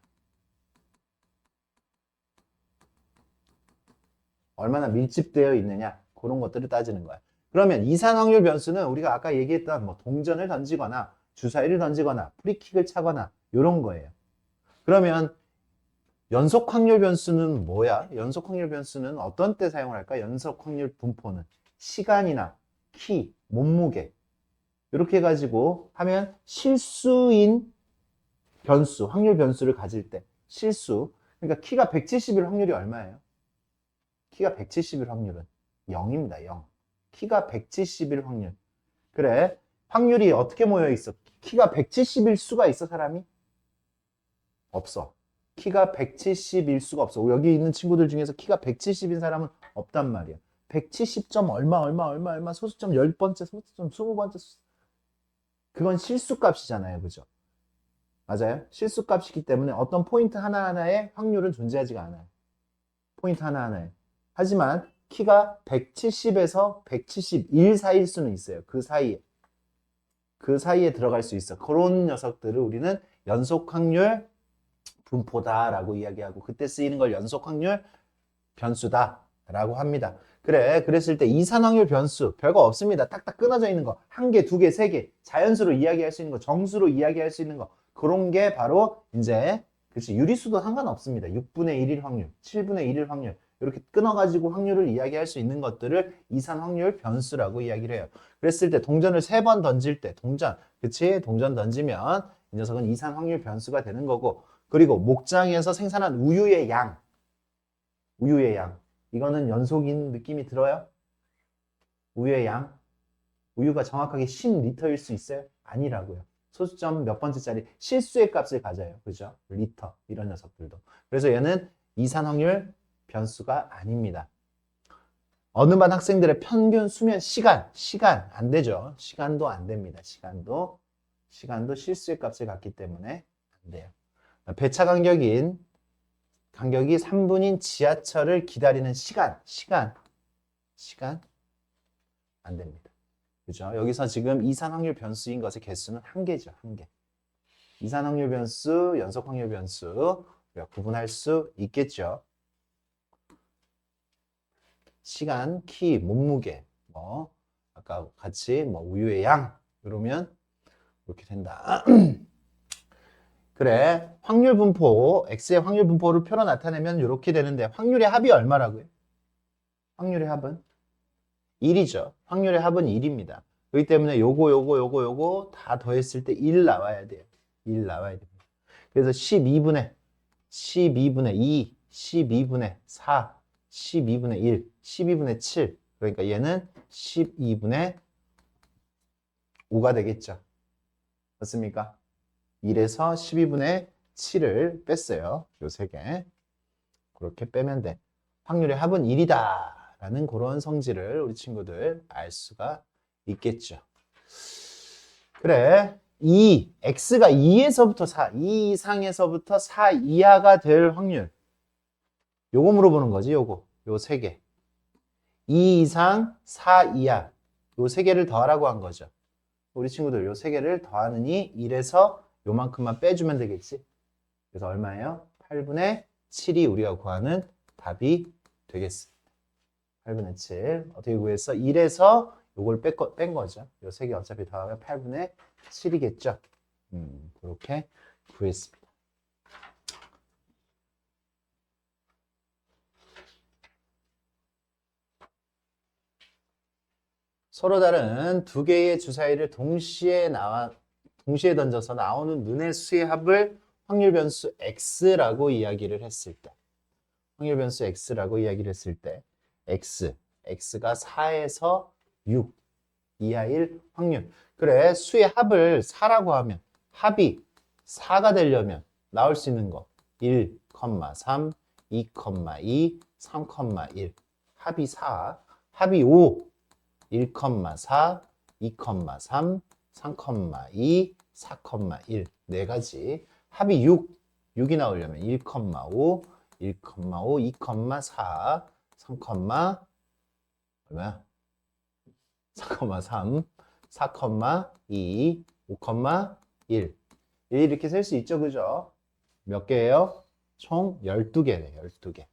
얼마나 밀집되어 있느냐 그런 것들을 따지는 거야. 그러면 이산 확률 변수는 우리가 아까 얘기했던 뭐 동전을 던지거나 주사위를 던지거나 프리킥을 차거나 이런 거예요. 그러면 연속 확률 변수는 뭐야? 연속 확률 변수는 어떤 때 사용을 할까? 연속 확률 분포는 시간이나 키, 몸무게 이렇게 해가지고 하면 실수인 변수, 확률 변수를 가질 때 실수. 그러니까 키가 170일 확률이 얼마예요? 키가 170일 확률은 0입니다. 0. 키가 170일 확률. 그래. 확률이 어떻게 모여 있어? 키가 170일 수가 있어, 사람이? 없어. 키가 170일 수가 없어. 여기 있는 친구들 중에서 키가 170인 사람은 없단 말이야. 170점 얼마 소수점 10번째, 소수점 20번째. 그건 실수값이잖아요. 그죠? 맞아요? 실수값이기 때문에 어떤 포인트 하나하나에 확률은 존재하지가 않아요. 포인트 하나하나에. 하지만 키가 170에서 171 사이일 수는 있어요. 그 사이에 들어갈 수 있어. 그런 녀석들을 우리는 연속 확률 분포다라고 이야기하고, 그때 쓰이는 걸 연속 확률 변수다라고 합니다. 그래, 그랬을 때 이산 확률 변수 별거 없습니다. 딱딱 끊어져 있는 거, 한 개, 두 개, 세 개, 자연수로 이야기할 수 있는 거, 정수로 이야기할 수 있는 거, 그런 게 바로 이제 그렇지, 유리수도 상관없습니다. 6분의 1일 확률, 7분의 1일 확률, 이렇게 끊어가지고 확률을 이야기할 수 있는 것들을 이산 확률 변수라고 이야기를 해요. 그랬을 때 동전을 3번 던질 때 그치? 동전 던지면 이 녀석은 이산 확률 변수가 되는 거고, 그리고 목장에서 생산한 우유의 양, 이거는 연속인 느낌이 들어요? 우유의 양, 우유가 정확하게 10리터일 수 있어요? 아니라고요. 소수점 몇 번째짜리 실수의 값을 가져요. 그죠? 리터, 이런 녀석들도. 그래서 얘는 이산 확률 변수가 아닙니다. 어느 반 학생들의 평균 수면 시간 안 되죠. 시간도 안 됩니다. 시간도 실수의 값을 갖기 때문에 안 돼요. 배차 간격이 3분인 지하철을 기다리는 시간 안 됩니다. 그죠? 여기서 지금 이산 확률 변수인 것의 개수는 1개죠. 1개. 이산 확률 변수, 연속 확률 변수 우리가 구분할 수 있겠죠. 시간, 키, 몸무게, 뭐 아까 같이 뭐 우유의 양 이러면 이렇게 된다. 그래, 확률 분포, x의 확률 분포를 표로 나타내면 이렇게 되는데 확률의 합이 얼마라고요? 확률의 합은 1이죠. 확률의 합은 1입니다. 그렇기 때문에 요거 다 더했을 때 1 나와야 돼요. 1 나와야 됩니다. 그래서 12분의 2, 12분의 4, 12분의 1, 12분의 7. 그러니까 얘는 12분의 5가 되겠죠. 맞습니까? 1에서 12분의 7을 뺐어요. 요 3개. 그렇게 빼면 돼. 확률의 합은 1이다. 라는 그런 성질을 우리 친구들 알 수가 있겠죠. 그래. x가 2에서부터 4, 2 이상에서부터 4 이하가 될 확률. 요거 물어보는 거지, 요거. 요 3개. 2 이상 4 이하 요 세 개를 더하라고 한 거죠. 우리 친구들 요 세 개를 더하느니 1에서 요만큼만 빼주면 되겠지. 그래서 얼마예요? 8분의 7이 우리가 구하는 답이 되겠습니다. 8분의 7 어떻게 구했어? 1에서 요걸 뺀 거죠. 요 세 개 어차피 더하면 8분의 7이겠죠. 그렇게 구했습니다. 서로 다른 두 개의 주사위를 동시에 던져서 나오는 눈의 수의 합을 확률 변수 x라고 이야기를 했을 때, 확률 변수 x라고 이야기를 했을 때, x가 4에서 6 이하일 확률. 그래, 수의 합을 4라고 하면 합이 4가 되려면 나올 수 있는 거 1,3, 2,2, 3,1 합이 4, 합이 5 1,4, 2,3, 3,2, 4,1 네 가지. 합이 6이 나오려면 1,5, 1,5, 2,4, 3, 얼마야? 4,3, 4,2, 5,1 이렇게 셀 수 있죠, 그죠? 몇 개예요? 총 12개네, 12개.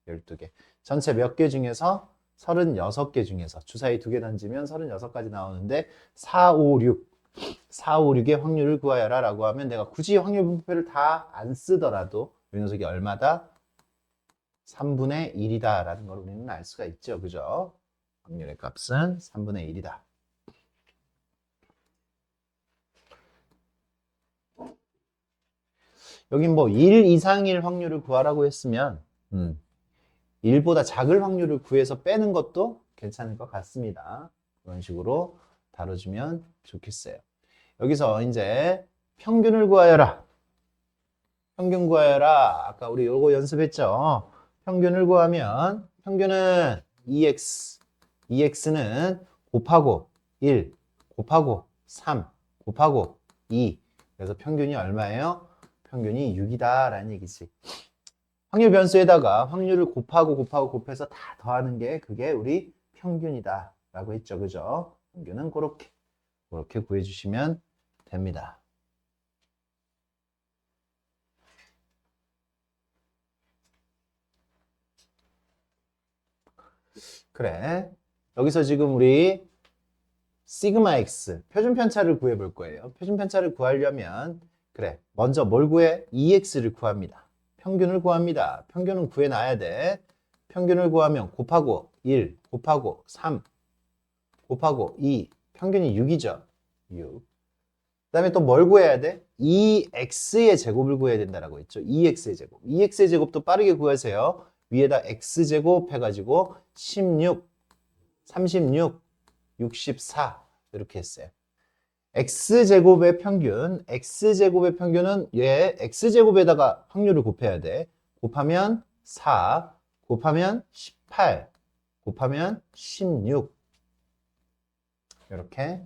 12개. 전체 몇 개 중에서 36개 중에서 주사위 2개 던지면 36가지 나오는데 4, 5, 6의 확률을 구하여라 라고 하면 내가 굳이 확률 분포를 다 안 쓰더라도 이 녀석이 얼마다? 3분의 1이다 라는 걸 우리는 알 수가 있죠. 그죠? 확률의 값은 3분의 1이다. 여긴 뭐 1 이상일 확률을 구하라고 했으면 1보다 작을 확률을 구해서 빼는 것도 괜찮을 것 같습니다. 그런 식으로 다뤄주면 좋겠어요. 여기서 이제 평균을 구하여라. 평균 구하여라. 아까 우리 요거 연습했죠. 평균을 구하면 평균은 2x. 2x는 곱하고 1, 곱하고 3, 곱하고 2. 그래서 평균이 얼마예요? 평균이 6이다 라는 얘기지. 확률 변수에다가 확률을 곱해서 다 더하는 게 그게 우리 평균이다 라고 했죠. 그죠? 평균은 그렇게 구해주시면 됩니다. 그래. 여기서 지금 우리 시그마 x 표준 편차를 구해 볼 거예요. 표준 편차를 구하려면 그래. 먼저 뭘 구해? 2x를 구합니다. 평균을 구합니다. 평균은 구해 놔야 돼. 평균을 구하면 곱하고 1, 곱하고 3, 곱하고 2. 평균이 6이죠. 6. 그 다음에 또 뭘 구해야 돼? 2x의 제곱을 구해야 된다라고 했죠. 2x의 제곱. 2x의 제곱도 빠르게 구하세요. 위에다 x제곱 해가지고 16, 36, 64 이렇게 했어요. x제곱의 평균은 얘 x제곱에다가 확률을 곱해야 돼. 곱하면 4, 곱하면 18, 곱하면 16 이렇게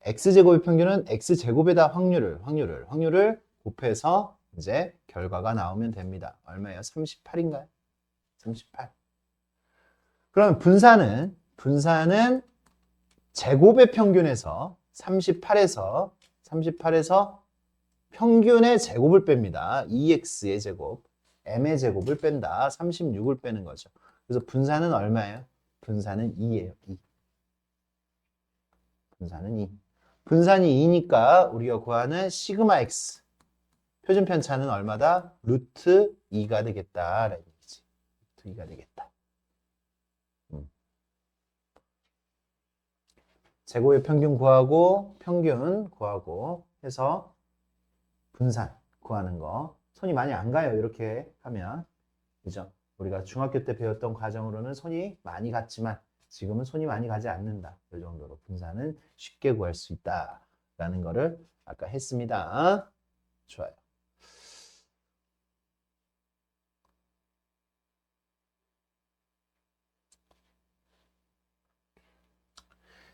x제곱의 평균은 x제곱에다 확률을 곱해서 이제 결과가 나오면 됩니다. 얼마예요? 38인가요? 38. 그럼 분산은 제곱의 평균에서 38에서 평균의 제곱을 뺍니다. 2x의 제곱, m의 제곱을 뺀다. 36을 빼는 거죠. 그래서 분산은 얼마예요? 분산은 2예요. 2. 분산은 2. 분산이 2니까 우리가 구하는 시그마 x 표준 편차는 얼마다? 루트 2가 되겠다라는 얘기지. 루트 2가 되겠다. 제곱의 평균 구하고 해서 분산 구하는 거 손이 많이 안 가요. 이렇게 하면 그죠? 우리가 중학교 때 배웠던 과정으로는 손이 많이 갔지만 지금은 손이 많이 가지 않는다. 이 정도로 분산은 쉽게 구할 수 있다라는 거를 아까 했습니다. 좋아요.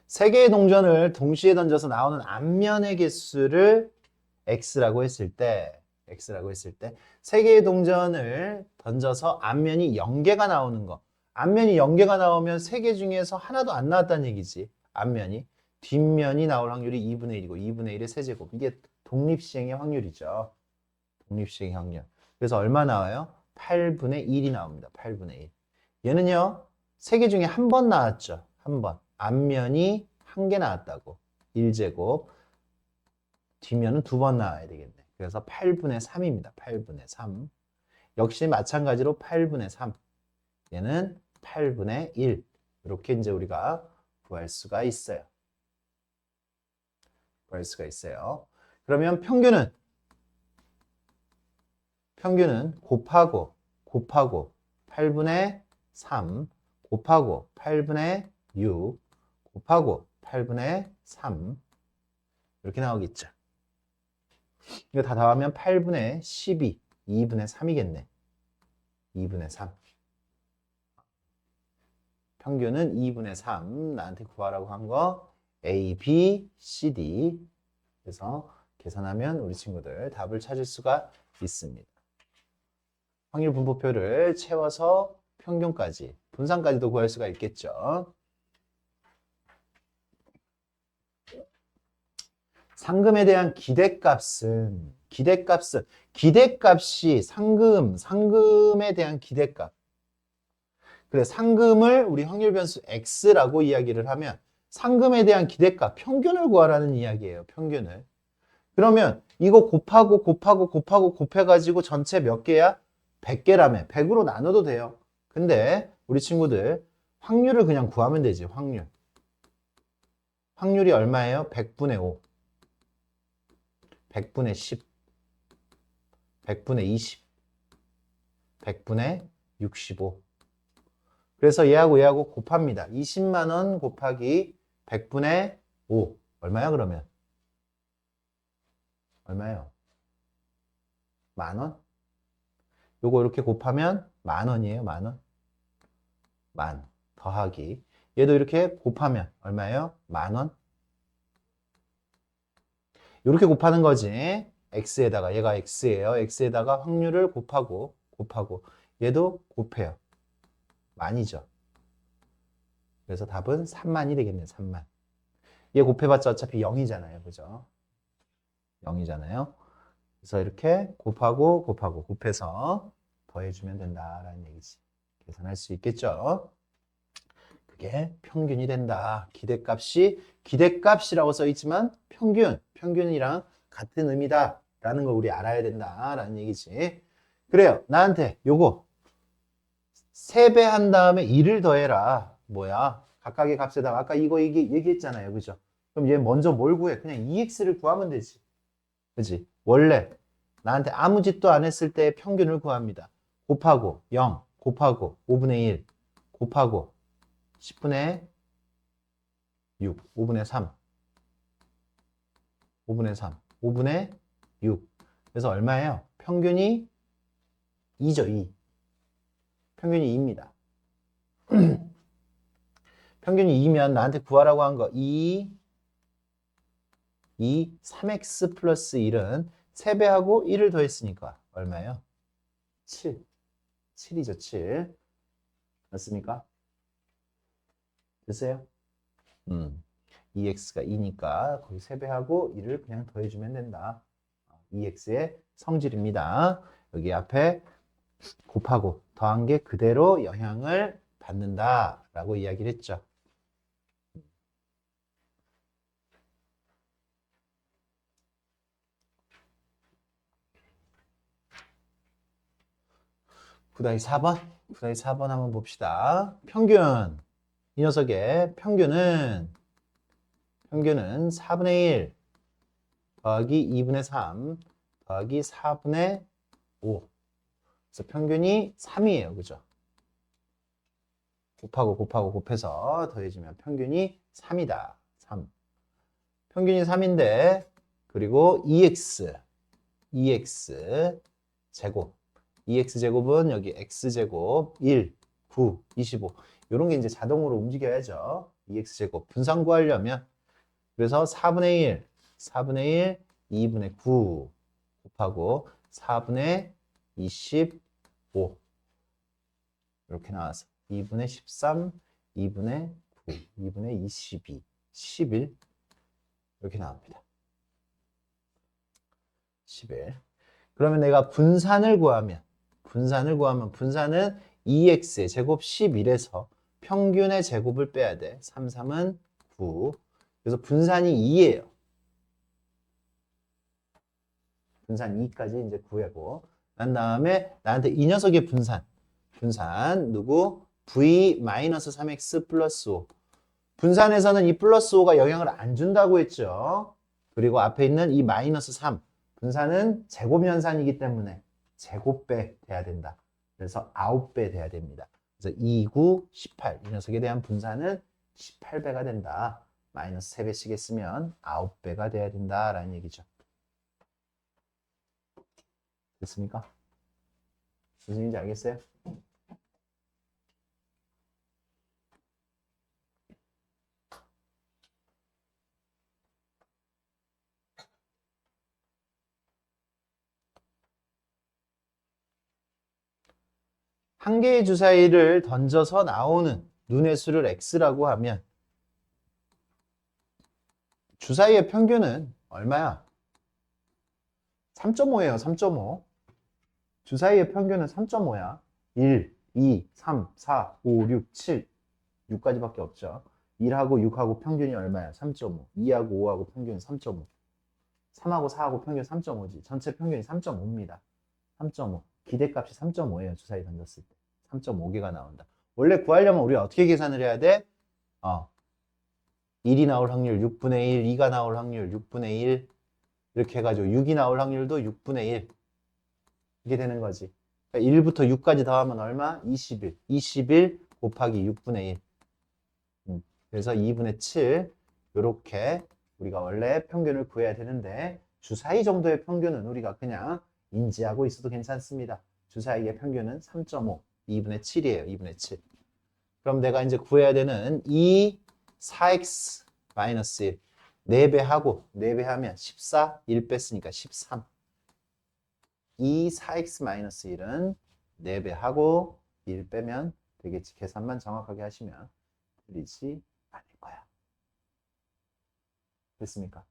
세 개의 동전을 동시에 던져서 나오는 앞면의 개수를 x라고 했을 때 세 개의 동전을 던져서 앞면이 0개가 나오는 거. 앞면이 0개가 나오면 3개 중에서 하나도 안 나왔다는 얘기지. 앞면이. 뒷면이 나올 확률이 2분의 1이고 2분의 1의 세제곱. 이게 독립시행의 확률이죠. 독립시행의 확률. 그래서 얼마 나와요? 8분의 1이 나옵니다. 8분의 1. 얘는요. 3개 중에 한 번 나왔죠. 한 번. 앞면이 1개 나왔다고. 1제곱. 뒷면은 2번 나와야 되겠네. 그래서 8분의 3입니다. 8분의 3. 역시 마찬가지로 8분의 3. 얘는 8분의 1. 이렇게 이제 우리가 구할 수가 있어요. 구할 수가 있어요. 그러면 평균은 곱하고 8분의 3 곱하고 8분의 6 곱하고 8분의 3 이렇게 나오겠죠. 이거 다 더하면 8분의 12, 2분의 3이겠네. 2분의 3. 평균은 2분의 3. 나한테 구하라고 한 거 A, B, C, D. 그래서 계산하면 우리 친구들 답을 찾을 수가 있습니다. 확률 분포표를 채워서 평균까지, 분산까지도 구할 수가 있겠죠. 상금에 대한 기대값이 상금에 대한 기대값. 그래, 상금을 우리 확률 변수 X라고 이야기를 하면 상금에 대한 기대값, 평균을 구하라는 이야기예요. 평균을. 그러면 이거 곱해가지고 전체 몇 개야? 100개라며. 100으로 나눠도 돼요. 근데 우리 친구들 확률을 그냥 구하면 되지. 확률이 얼마예요? 100분의 5. 100분의 10, 100분의 20, 100분의 65. 그래서 얘하고 곱합니다. 20만 원 곱하기 100분의 5. 얼마야 그러면? 얼마예요? 만 원? 요거 이렇게 곱하면 만 원이에요. 만 원. 만 더하기. 얘도 이렇게 곱하면 얼마예요? 만 원. 이렇게 곱하는 거지. x에다가 얘가 x예요. x에다가 확률을 곱하고 얘도 곱해요. 만이죠. 그래서 답은 3만이 되겠네요. 3만. 얘 곱해봤자 어차피 0이잖아요. 그죠? 0이잖아요. 그래서 이렇게 곱해서 더해주면 된다라는 얘기지. 계산할 수 있겠죠? 그게 평균이 된다. 기대값이라고 써있지만 평균이랑 같은 의미다 라는 걸 우리 알아야 된다라는 얘기지. 그래요. 나한테 요거 3배 한 다음에 1을 더해라. 뭐야? 각각의 값에다가 아까 이거 얘기했잖아요. 그죠? 그럼 얘 먼저 뭘 구해? 그냥 2x를 구하면 되지. 그지? 원래 나한테 아무 짓도 안 했을 때 평균을 구합니다. 곱하고 0, 곱하고 5분의 1, 곱하고 10분의 6, 5분의 3, 5분의 3, 5분의 6. 그래서 얼마예요? 평균이 2죠, 2. 평균이 2입니다. 평균이 2면 나한테 구하라고 한 거 3x 플러스 1은 3배하고 1을 더했으니까 얼마예요? 7. 7이죠, 7. 맞습니까? 됐어요? 2x가 2니까 거기 3배하고 1을 그냥 더해주면 된다. 2x의 성질입니다. 여기 앞에 곱하고 더한 게 그대로 영향을 받는다라고 이야기를 했죠. 구다이 4번 한번 봅시다. 평균. 이 녀석의 평균은 4분의 1 더하기 2분의 3 더하기 4분의 5. 그래서 평균이 3이에요. 그죠? 곱해서 더해주면 평균이 3이다. 3. 평균이 3인데 그리고 2x 제곱 2x 제곱은 여기 x 제곱 1, 9, 25 이런 게 이제 자동으로 움직여야죠. 2x 제곱 분산 구하려면 그래서 4분의 1, 2분의 9 곱하고 4분의 25 이렇게 나와서 2분의 13, 2분의 9, 2분의 22, 11 이렇게 나옵니다. 11. 그러면 내가 분산을 구하면 분산은 2x의 제곱 11에서 평균의 제곱을 빼야 돼. 3, 3은 9. 그래서 분산이 2예요. 분산 2까지 이제 구하고 난 다음에 나한테 이 녀석의 분산 누구? v-3x 플러스 5. 분산에서는 이 플러스 5가 영향을 안 준다고 했죠. 그리고 앞에 있는 이 마이너스 3. 분산은 제곱연산이기 때문에 제곱배 돼야 된다. 그래서 9배 돼야 됩니다. 그래서 2, 9, 18. 이 녀석에 대한 분산은 18배가 된다. 마이너스 3배씩 했으면 9배가 돼야 된다라는 얘기죠. 됐습니까? 무슨 얘기인지 알겠어요? 한 개의 주사위를 던져서 나오는 눈의 수를 x라고 하면 주사위의 평균은 얼마야? 3.5예요. 3.5. 주사위의 평균은 3.5야. 1, 2, 3, 4, 5, 6, 7. 6까지밖에 없죠. 1하고 6하고 평균이 얼마야? 3.5. 2하고 5하고 평균이 3.5. 3하고 4하고 평균 3.5지. 전체 평균이 3.5입니다. 3.5. 기대값이 3.5예요. 주사위 던졌을 때. 3.5개가 나온다. 원래 구하려면 우리가 어떻게 계산을 해야 돼? 1이 나올 확률 6분의 1, 2가 나올 확률 6분의 1 이렇게 해가지고 6이 나올 확률도 6분의 1 이게 되는 거지. 그러니까 1부터 6까지 더하면 얼마? 21. 21 곱하기 6분의 1. 그래서 2분의 7 이렇게 우리가 원래 평균을 구해야 되는데 주사위 정도의 평균은 우리가 그냥 인지하고 있어도 괜찮습니다. 주사위의 평균은 3.5, 2분의 7이에요. 2분의 7. 그럼 내가 이제 구해야 되는 이 4x 마이너스 1 4배하고 4배하면 14, 1 뺐으니까 13. 이 4x 마이너스 1은 4배하고 1 빼면 되겠지. 계산만 정확하게 하시면 틀리지 않을 거야. 됐습니까?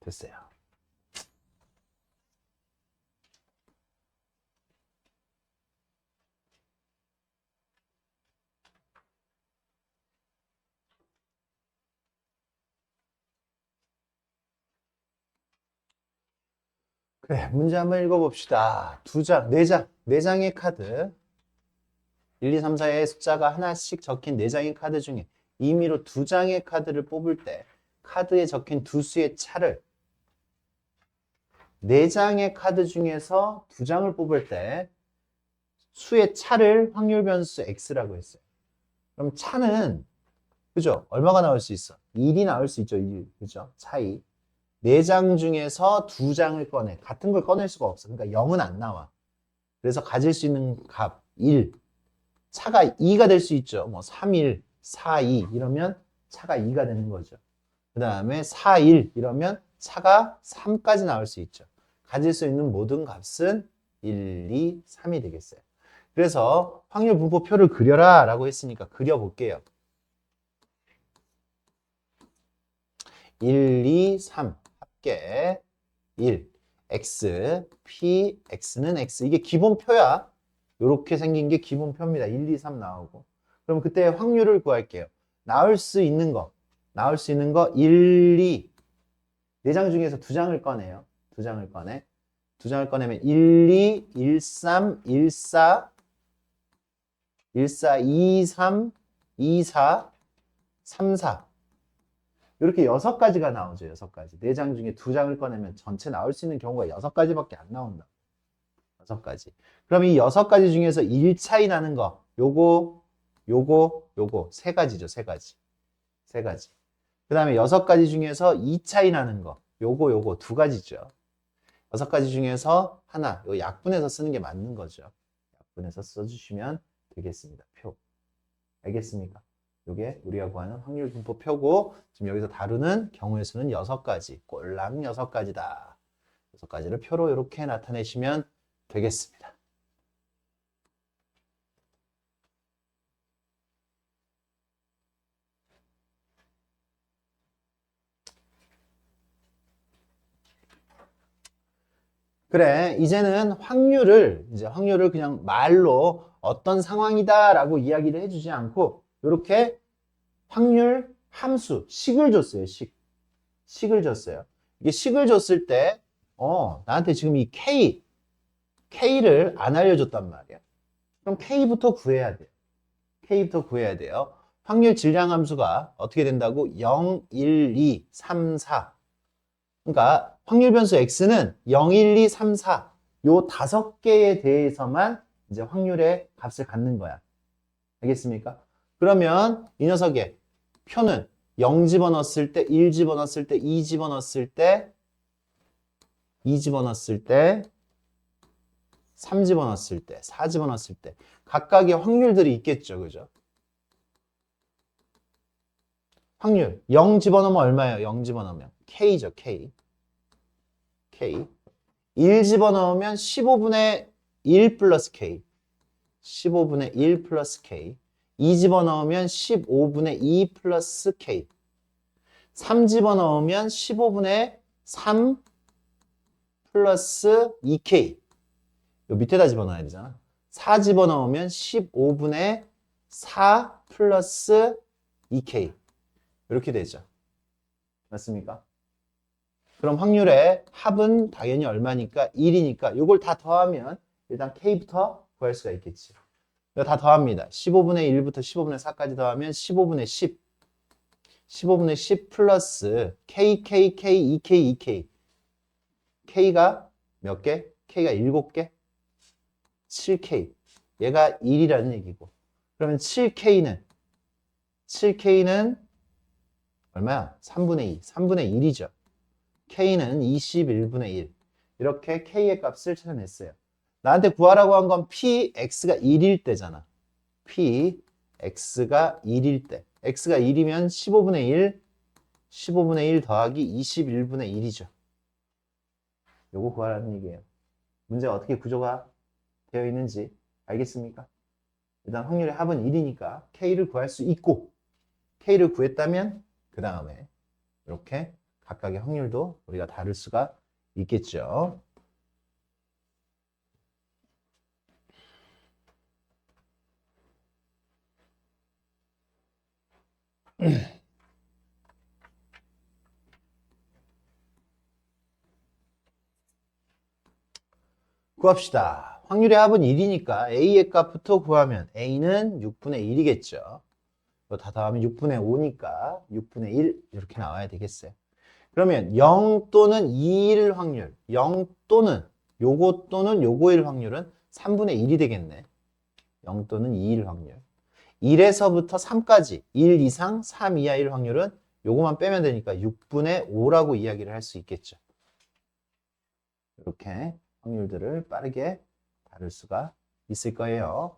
됐어요. 그래, 문제 한번 읽어봅시다. 2장, 4장, 4장의 카드. 1, 2, 3, 4의 숫자가 하나씩 적힌 4장의 카드 중에 임의로 2장의 카드를 뽑을 때 카드에 적힌 두 수의 차를 4장의 카드 중에서 2장을 뽑을 때 수의 차를 확률 변수 x라고 했어요. 그럼 차는 그죠? 얼마가 나올 수 있어? 1이 나올 수 있죠. 1, 그죠? 차이. 4장 중에서 2장을 꺼내. 같은 걸 꺼낼 수가 없어. 그러니까 0은 안 나와. 그래서 가질 수 있는 값 1. 차가 2가 될 수 있죠. 뭐 3, 1, 4, 2 이러면 차가 2가 되는 거죠. 그 다음에 4, 1 이러면 차가 3까지 나올 수 있죠. 가질 수 있는 모든 값은 1, 2, 3이 되겠어요. 그래서 확률 분포표를 그려라 라고 했으니까 그려볼게요. 1, 2, 3 합계 1 x, p, x는 x 이게 기본표야. 이렇게 생긴 게 기본표입니다. 1, 2, 3 나오고 그럼 그때 확률을 구할게요. 나올 수 있는 거 1, 2 4장 중에서 2장을 꺼내요. 2장을 꺼내 2장을 꺼내면 1, 2, 1, 3, 1, 4 1, 4, 2, 3, 2, 4 3, 4 이렇게 6가지가 나오죠. 6가지. 4장 중에 2장을 꺼내면 전체 나올 수 있는 경우가 6가지밖에 안 나온다. 6가지. 그럼 이 6가지 중에서 1 차이 나는 거 요거 3가지죠. 3가지. 3가지. 그 다음에 6가지 중에서 2 차이 나는 거 요거 2가지죠. 6가지 중에서 하나 요 약분해서 쓰는 게 맞는 거죠. 약분해서 써주시면 되겠습니다. 표. 알겠습니까? 이게 우리가 구하는 확률 분포 표고 지금 여기서 다루는 경우의 수는 6가지. 꼴랑 6가지다. 6가지를 표로 이렇게 나타내시면 되겠습니다. 그래, 이제는 확률을 그냥 말로 어떤 상황이다라고 이야기를 해주지 않고, 이렇게 확률 함수, 식을 줬어요, 식을 줬어요. 이게 식을 줬을 때, 나한테 지금 이 K를 안 알려줬단 말이야. 그럼 K부터 구해야 돼. K부터 구해야 돼요. 확률 질량 함수가 어떻게 된다고? 0, 1, 2, 3, 4. 그러니까 확률 변수 X는 0, 1, 2, 3, 4. 요 5개에 대해서만 이제 확률의 값을 갖는 거야. 알겠습니까? 그러면 이 녀석의 표는 0 집어넣었을 때, 1 집어넣었을 때, 2 집어넣었을 때, 2 집어넣었을 때, 3 집어넣었을 때, 4 집어넣었을 때 각각의 확률들이 있겠죠. 그죠? 확률 0 집어넣으면 얼마예요? 0 집어넣으면 K죠. K 1 집어넣으면 15분의 1 플러스 K 15분의 1 플러스 K 2 집어넣으면 15분의 2 플러스 K 3 집어넣으면 15분의 3 플러스 2K 요 밑에다 집어넣어야 되잖아. 4 집어넣으면 15분의 4 플러스 2K 이렇게 되죠. 맞습니까? 그럼 확률의 합은 당연히 얼마니까? 1이니까 이걸 다 더하면 일단 K부터 구할 수가 있겠지. 이거 다 더합니다. 15분의 1부터 15분의 4까지 더하면 15분의 10 15분의 10 플러스 K, K, K, 2K, 2K K가 몇 개? K가 7개? 7K 얘가 1이라는 얘기고 그러면 7K는 얼마야? 3분의 2 3분의 1이죠. K는 21분의 1 이렇게 K의 값을 찾아냈어요. 나한테 구하라고 한 건 PX가 1일 때잖아. PX가 1일 때 X가 1이면 15분의 1 15분의 1 더하기 21분의 1이죠. 요거 구하라는 얘기예요. 문제가 어떻게 구조가 되어 있는지 알겠습니까? 일단 확률의 합은 1이니까 K를 구할 수 있고 K를 구했다면 그 다음에 이렇게 각각의 확률도 우리가 다룰 수가 있겠죠. 구합시다. 확률의 합은 1이니까 A의 값부터 구하면 A는 6분의 1이겠죠. 이거 다 더하면 6분의 5니까 6분의 1 이렇게 나와야 되겠어요. 그러면 0 또는 2일 확률 0 또는 요거 또는 요거일 확률은 3분의 1이 되겠네. 0 또는 2일 확률 1에서부터 3까지 1 이상 3 이하일 확률은 요거만 빼면 되니까 6분의 5라고 이야기를 할 수 있겠죠. 이렇게 확률들을 빠르게 다룰 수가 있을 거예요.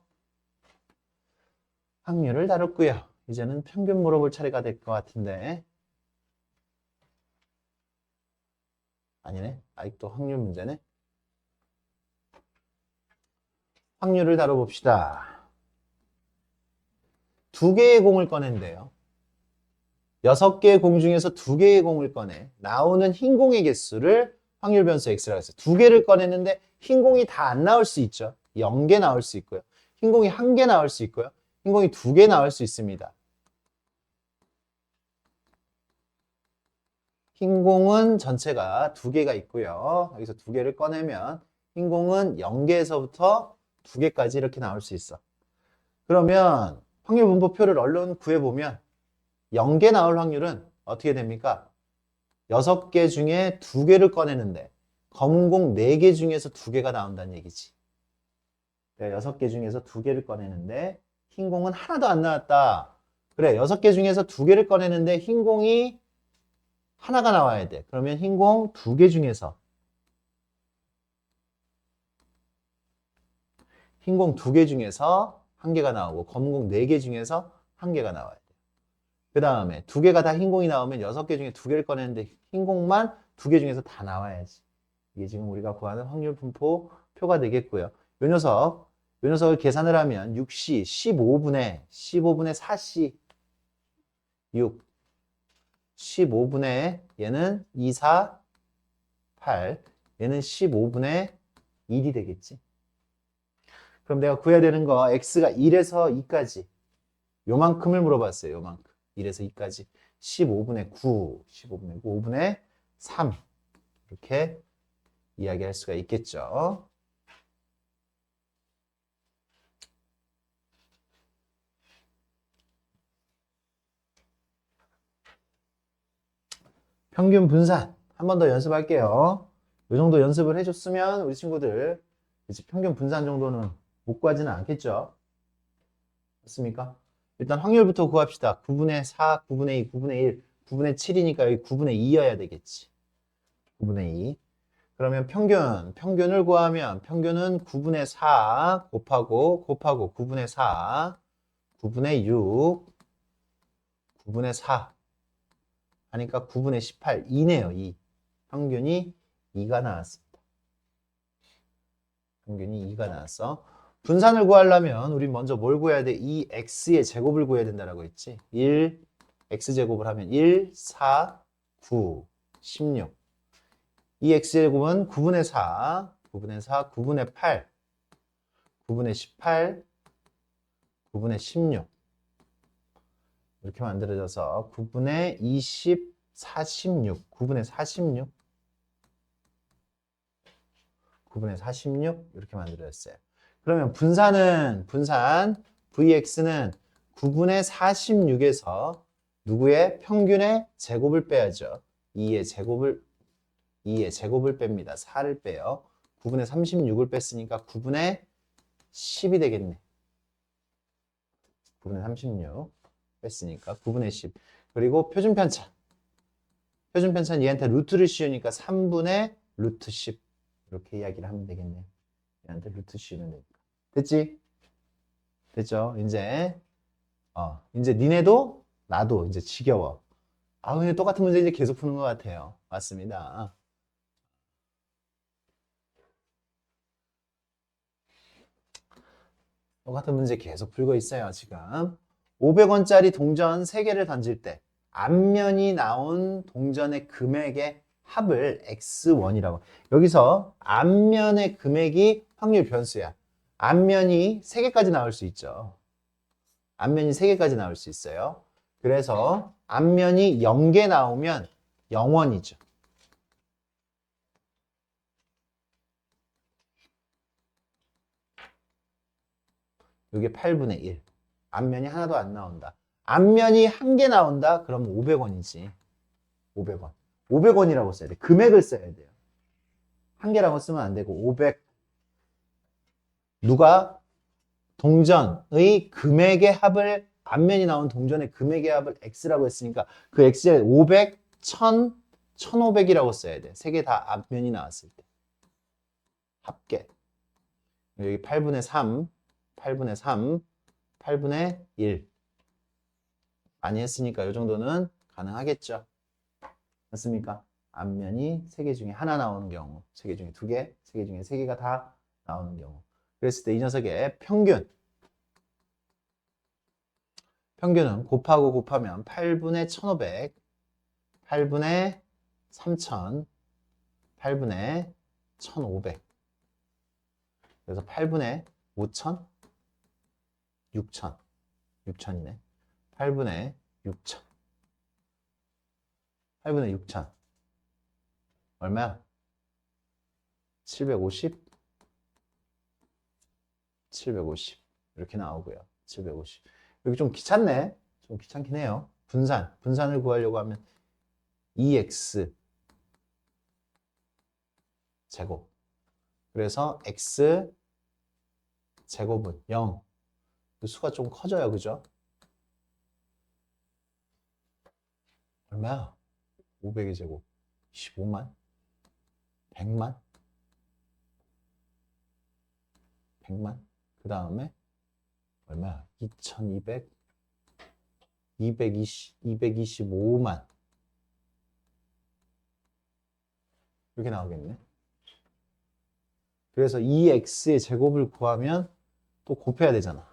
확률을 다뤘고요. 이제는 평균 물어볼 차례가 될 것 같은데 아니네. 아직도 확률 문제네. 확률을 다뤄봅시다. 2개의 공을 꺼낸대요. 6개의 공 중에서 2개의 공을 꺼내. 나오는 흰 공의 개수를 확률 변수 X라고 했어요. 2개를 꺼냈는데 흰 공이 다 안 나올 수 있죠. 0개 나올 수 있고요. 흰 공이 1개 나올 수 있고요. 흰 공이 2개 나올 수 있습니다. 흰 공은 전체가 2개가 있고요. 여기서 2개를 꺼내면 흰 공은 0개에서부터 2개까지 이렇게 나올 수 있어. 그러면 확률 분포표를 얼른 구해보면 0개 나올 확률은 어떻게 됩니까? 6개 중에 2개를 꺼내는데 검은 공 4개 중에서 2개가 나온다는 얘기지. 6개 중에서 2개를 꺼내는데 흰 공은 하나도 안 나왔다. 그래, 6개 중에서 2개를 꺼내는데 흰 공이 하나가 나와야 돼. 그러면 흰 공 2개 중에서 흰 공 2개 중에서 1개가 나오고 검은 공 4개 중에서 1개가 나와야 돼. 그 다음에 2개가 다 흰 공이 나오면 6개 중에 2개를 꺼내는데 흰 공만 2개 중에서 다 나와야지. 이게 지금 우리가 구하는 확률 분포 표가 되겠고요. 요 녀석을 계산을 하면 6C 15분의 4C 6 15분의 얘는 2, 4, 8 얘는 15분의 1이 되겠지. 그럼 내가 구해야 되는 거 x가 1에서 2까지 요만큼을 물어봤어요. 요만큼. 1에서 2까지 15분의 9, 15분의 9, 5분의 3 이렇게 이야기할 수가 있겠죠. 평균 분산 한 번 더 연습할게요. 이 정도 연습을 해줬으면 우리 친구들 이제 평균 분산 정도는 못 구하지는 않겠죠. 맞습니까? 일단 확률부터 구합시다. 9분의 4, 9분의 2, 9분의 1, 9분의 7이니까 여기 9분의 2여야 되겠지. 9분의 2. 그러면 평균을 구하면 평균은 9분의 4 곱하고 9분의 4, 9분의 6, 9분의 4 하니까 9분의 18, 2네요, 2. 평균이 2가 나왔습니다. 평균이 2가 나왔어. 분산을 구하려면 우리 먼저 뭘 구해야 돼? 이 x의 제곱을 구해야 된다라고 했지. 1, x제곱을 하면 1, 4, 9, 16. 이 x제곱은 9분의 4, 9분의 4, 9분의 8, 9분의 18, 9분의 16. 이렇게 만들어져서 9분의 20, 46, 9분의 46, 9분의 46 이렇게 만들어졌어요. 그러면 분산 vx는 9분의 46에서 누구의 평균의 제곱을 빼야죠. 2의 제곱을 뺍니다. 4를 빼요. 9분의 36을 뺐으니까 9분의 10이 되겠네. 9분의 36 뺐으니까 9분의 10. 그리고 표준편찬 얘한테 루트를 씌우니까 3분의 루트 10 이렇게 이야기를 하면 되겠네. 얘한테 루트 씌우면 되니까. 됐지? 됐죠? 이제 니네도 나도 이제 지겨워. 근데 똑같은 문제 이제 계속 푸는 것 같아요. 맞습니다. 똑같은 문제 계속 풀고 있어요, 지금. 500원짜리 동전 3개를 던질 때 앞면이 나온 동전의 금액의 합을 x1이라고. 여기서 앞면의 금액이 확률 변수야. 앞면이 3개까지 나올 수 있죠. 앞면이 3개까지 나올 수 있어요. 그래서 앞면이 0개 나오면 0원이죠. 이게 8분의 1. 앞면이 하나도 안 나온다. 앞면이 1개 나온다? 그럼 500원이지. 500원. 500원이라고 써야 돼. 금액을 써야 돼요. 1개라고 쓰면 안 되고 500. 누가 동전의 금액의 합을 앞면이 나온 동전의 금액의 합을 x라고 했으니까 그 x에 500, 1000, 1500이라고 써야 돼. 3개 다 앞면이 나왔을 때. 합계. 여기 8분의 3, 8분의 3, 8분의 1. 많이 했으니까 이 정도는 가능하겠죠. 맞습니까? 앞면이 3개 중에 하나 나오는 경우, 3개 중에 2개, 3개 중에 3개가 다 나오는 경우. 그랬을 때 이 녀석의 평균은 곱하면 8분의 1500, 8분의 3000, 8분의 1500. 그래서 8분의 5000, 6000, 6000이네. 8분의 6000. 8분의 6000. 얼마야? 750, 750. 이렇게 나오고요. 750. 여기 좀 귀찮네. 좀 귀찮긴 해요. 분산을 구하려고 하면 2x 제곱. 그래서 x 제곱은 0. 그 수가 좀 커져요. 그죠? 얼마야? 500의 제곱. 15만? 100만? 100만? 그 다음에 얼마야? 2200? 225만. 이렇게 나오겠네. 그래서 2x의 제곱을 구하면 또 곱해야 되잖아.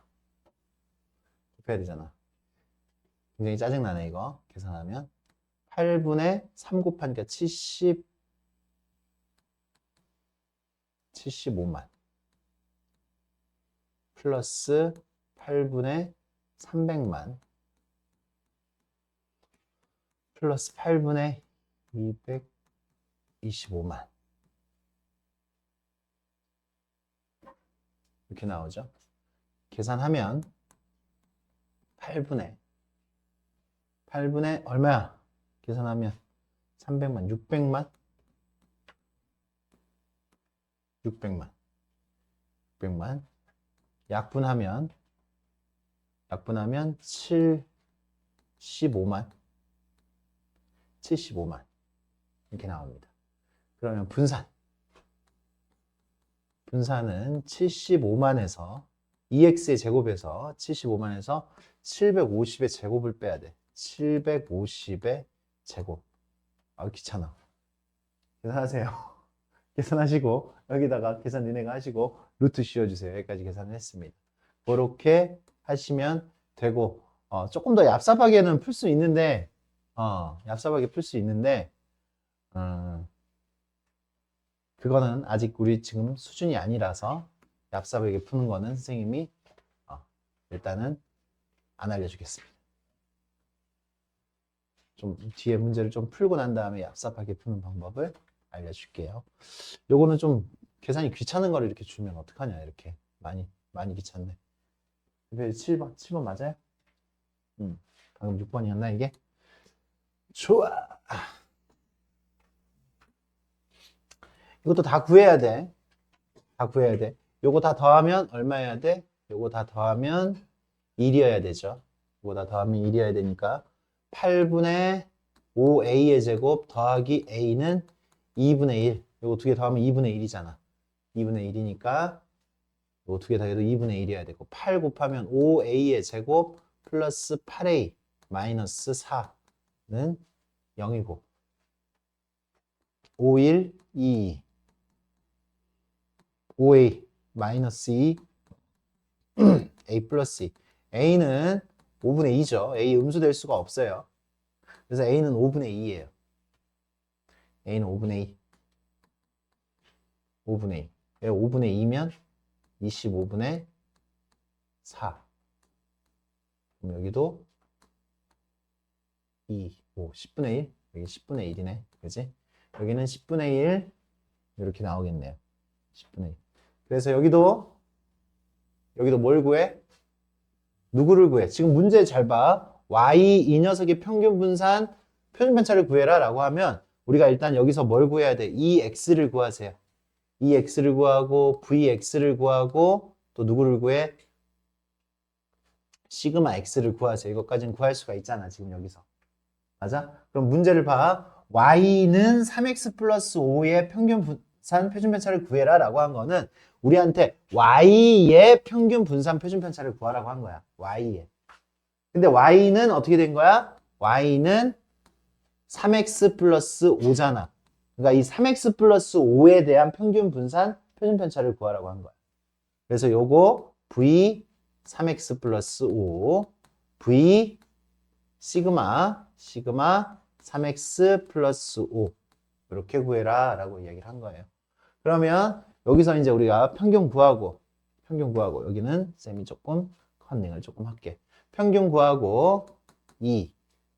굉장히 짜증나네, 이거. 계산하면. 8분의 3 곱하니까 70, 75만 플러스 8분의 300만 플러스 8분의 225만 이렇게 나오죠. 계산하면 8분의 얼마야? 계산하면 300만 600만 약분하면 75만 이렇게 나옵니다. 그러면 분산은 75만에서 2x의 제곱에서 75만에서 750의 제곱을 빼야 돼. 750의 제곱. 아, 귀찮아. 계산하세요. 계산하시고 여기다가 계산 니네가 하시고 루트 씌워주세요. 여기까지 계산을 했습니다. 그렇게 하시면 되고 조금 더 얍삽하게는 풀 수 있는데 얍삽하게 풀 수 있는데 그거는 아직 우리 지금 수준이 아니라서 얍삽하게 푸는 거는 선생님이 일단은 안 알려주겠습니다. 좀 뒤에 문제를 좀 풀고 난 다음에 얍삽하게 푸는 방법을 알려줄게요. 요거는 좀 계산이 귀찮은 거를 이렇게 주면 어떡하냐. 이렇게 많이 귀찮네. 7번 맞아요? 방금 6번이었나 이게? 좋아. 이것도 다 구해야 돼. 요거 다 더하면 얼마여야 돼? 요거 다 더하면 1이어야 되죠. 요거 다 더하면 1이어야 되니까 8분의 5a의 제곱 더하기 a는 2분의 1. 요거 두 개 더하면 2분의 1이잖아. 2분의 1이니까 요거 두 개 더해도 2분의 1이어야 되고 8 곱하면 5a의 제곱 플러스 8a 마이너스 4는 0이고 5, 1, 2 5a 마이너스 2 a 플러스 2 a는 5분의 2죠. a 음수될 수가 없어요. 그래서 a는 5분의 2예요. a는 5분의 2 5분의 2 5분의 2면 25분의 4 그럼 여기도 2, 5, 10분의 1 여기 10분의 1이네. 그지? 여기는 10분의 1 이렇게 나오겠네요. 10분의 1 그래서 여기도 뭘 구해? 누구를 구해? 지금 문제 잘 봐. y 이 녀석의 평균 분산 표준 편차를 구해라 라고 하면 우리가 일단 여기서 뭘 구해야 돼? 이 x를 구하세요. 이 x를 구하고 vx를 구하고 또 누구를 구해? 시그마 x를 구하세요. 이것까지는 구할 수가 있잖아. 지금 여기서. 맞아? 그럼 문제를 봐. y는 3x 플러스 5의 평균 분산 표준 편차를 구해라 라고 한 거는 우리한테 y의 평균 분산 표준 편차를 구하라고 한 거야. y의. 근데 y는 어떻게 된 거야? y는 3x 플러스 5잖아. 그러니까 이 3x 플러스 5에 대한 평균 분산 표준 편차를 구하라고 한 거야. 그래서 요거 v 3x 플러스 5 v 시그마 3x 플러스 5 이렇게 구해라 라고 이야기를 한 거예요. 그러면 여기서 이제 우리가 평균 구하고 여기는 쌤이 조금 컨닝을 조금 할게. 평균 구하고 2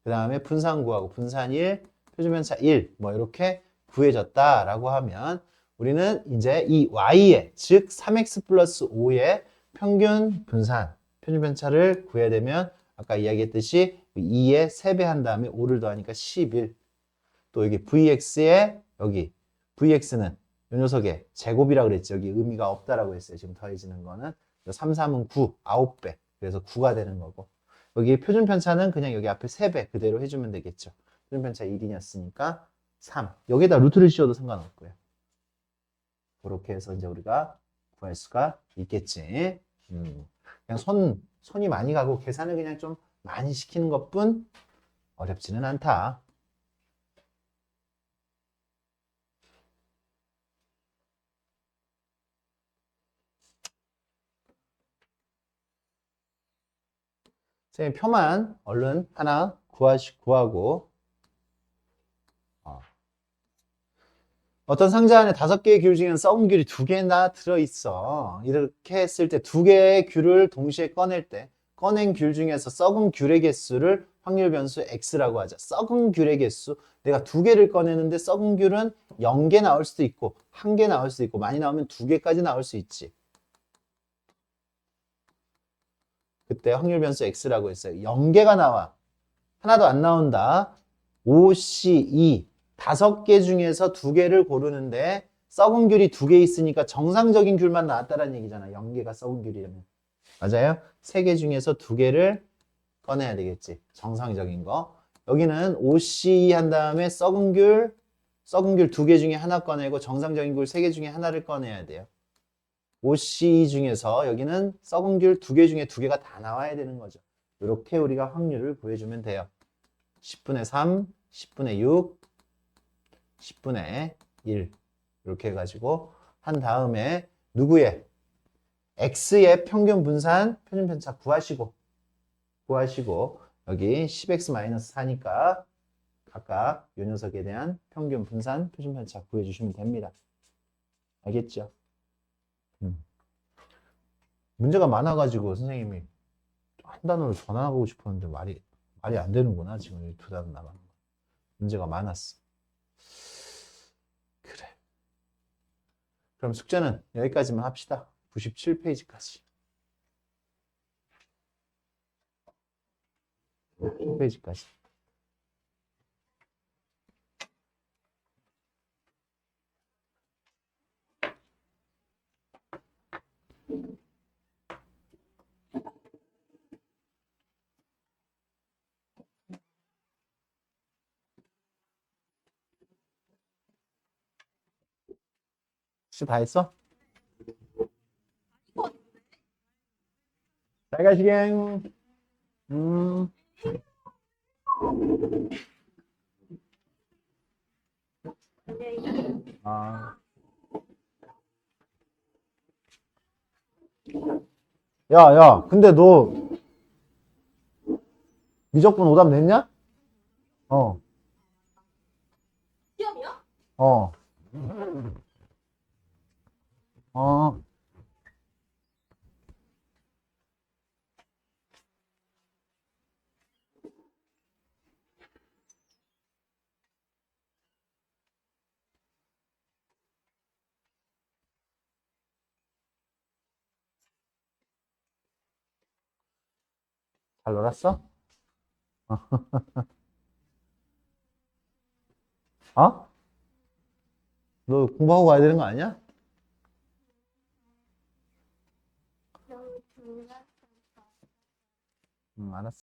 그 다음에 분산 구하고 분산 1 표준편차 1 뭐 이렇게 구해졌다 라고 하면 우리는 이제 이 y의 즉 3x 플러스 5의 평균 분산 표준편차를 구해야 되면 아까 이야기했듯이 2에 3배 한 다음에 5를 더하니까 11 또 여기 vx에 여기 vx는 이 녀석의 제곱이라고 그랬지. 여기 의미가 없다라고 했어요. 지금 더해지는 거는 3, 3은 9, 9배 그래서 9가 되는 거고 여기 표준 편차는 그냥 여기 앞에 3배 그대로 해주면 되겠죠. 표준 편차 1이었으니까 3 여기다 루트를 씌워도 상관없고요. 그렇게 해서 이제 우리가 구할 수가 있겠지. 그냥 손이 많이 가고 계산을 그냥 좀 많이 시키는 것뿐 어렵지는 않다. 선생님 표만 얼른 하나 구하고 어떤 상자 안에 5개의 귤 중에는 썩은 귤이 2개나 들어있어. 이렇게 했을 때 2개의 귤을 동시에 꺼낼 때 꺼낸 귤 중에서 썩은 귤의 개수를 확률 변수 x라고 하자. 썩은 귤의 개수. 내가 2개를 꺼내는데 썩은 귤은 0개 나올 수도 있고 1개 나올 수도 있고 많이 나오면 2개까지 나올 수 있지. 그때 확률 변수 x라고 했어요. 0개가 나와. 하나도 안 나온다. OC2 5개 중에서 2개를 고르는데 썩은 귤이 2개 있으니까 정상적인 귤만 나왔다는 얘기잖아. 0개가 썩은 귤이라면. 맞아요? 3개 중에서 2개를 꺼내야 되겠지. 정상적인 거. 여기는 OC2 한 다음에 썩은 귤 2개 중에 하나 꺼내고 정상적인 귤 3개 중에 하나를 꺼내야 돼요. OC2 중에서 여기는 썩은 귤 2개 중에 2개가 다 나와야 되는 거죠. 이렇게 우리가 확률을 구해주면 돼요. 10분의 3, 10분의 6, 10분의 1 이렇게 해가지고 한 다음에 누구의? x의 평균 분산 표준 편차 구하시고 여기 10x-4니까 각각 이 녀석에 대한 평균 분산 표준 편차 구해주시면 됩니다. 알겠죠? 문제가 많아가지고 선생님이 한 단어를 전환하고 싶었는데 말이 안 되는구나. 지금 이 2단어 남았는 거. 문제가 많았어. 그래. 그럼 숙제는 여기까지만 합시다. 97페이지까지. 97페이지까지. 숙제 다 했어? 잘 가시갱. 음. 아. 야, 근데 너 미적분 오답 냈냐? 어, 시험이요? 어, 어. 잘 놀았어? 어? 너 공부하고 가야 되는 거 아니야? 너무 좋았어. 응, 알았어.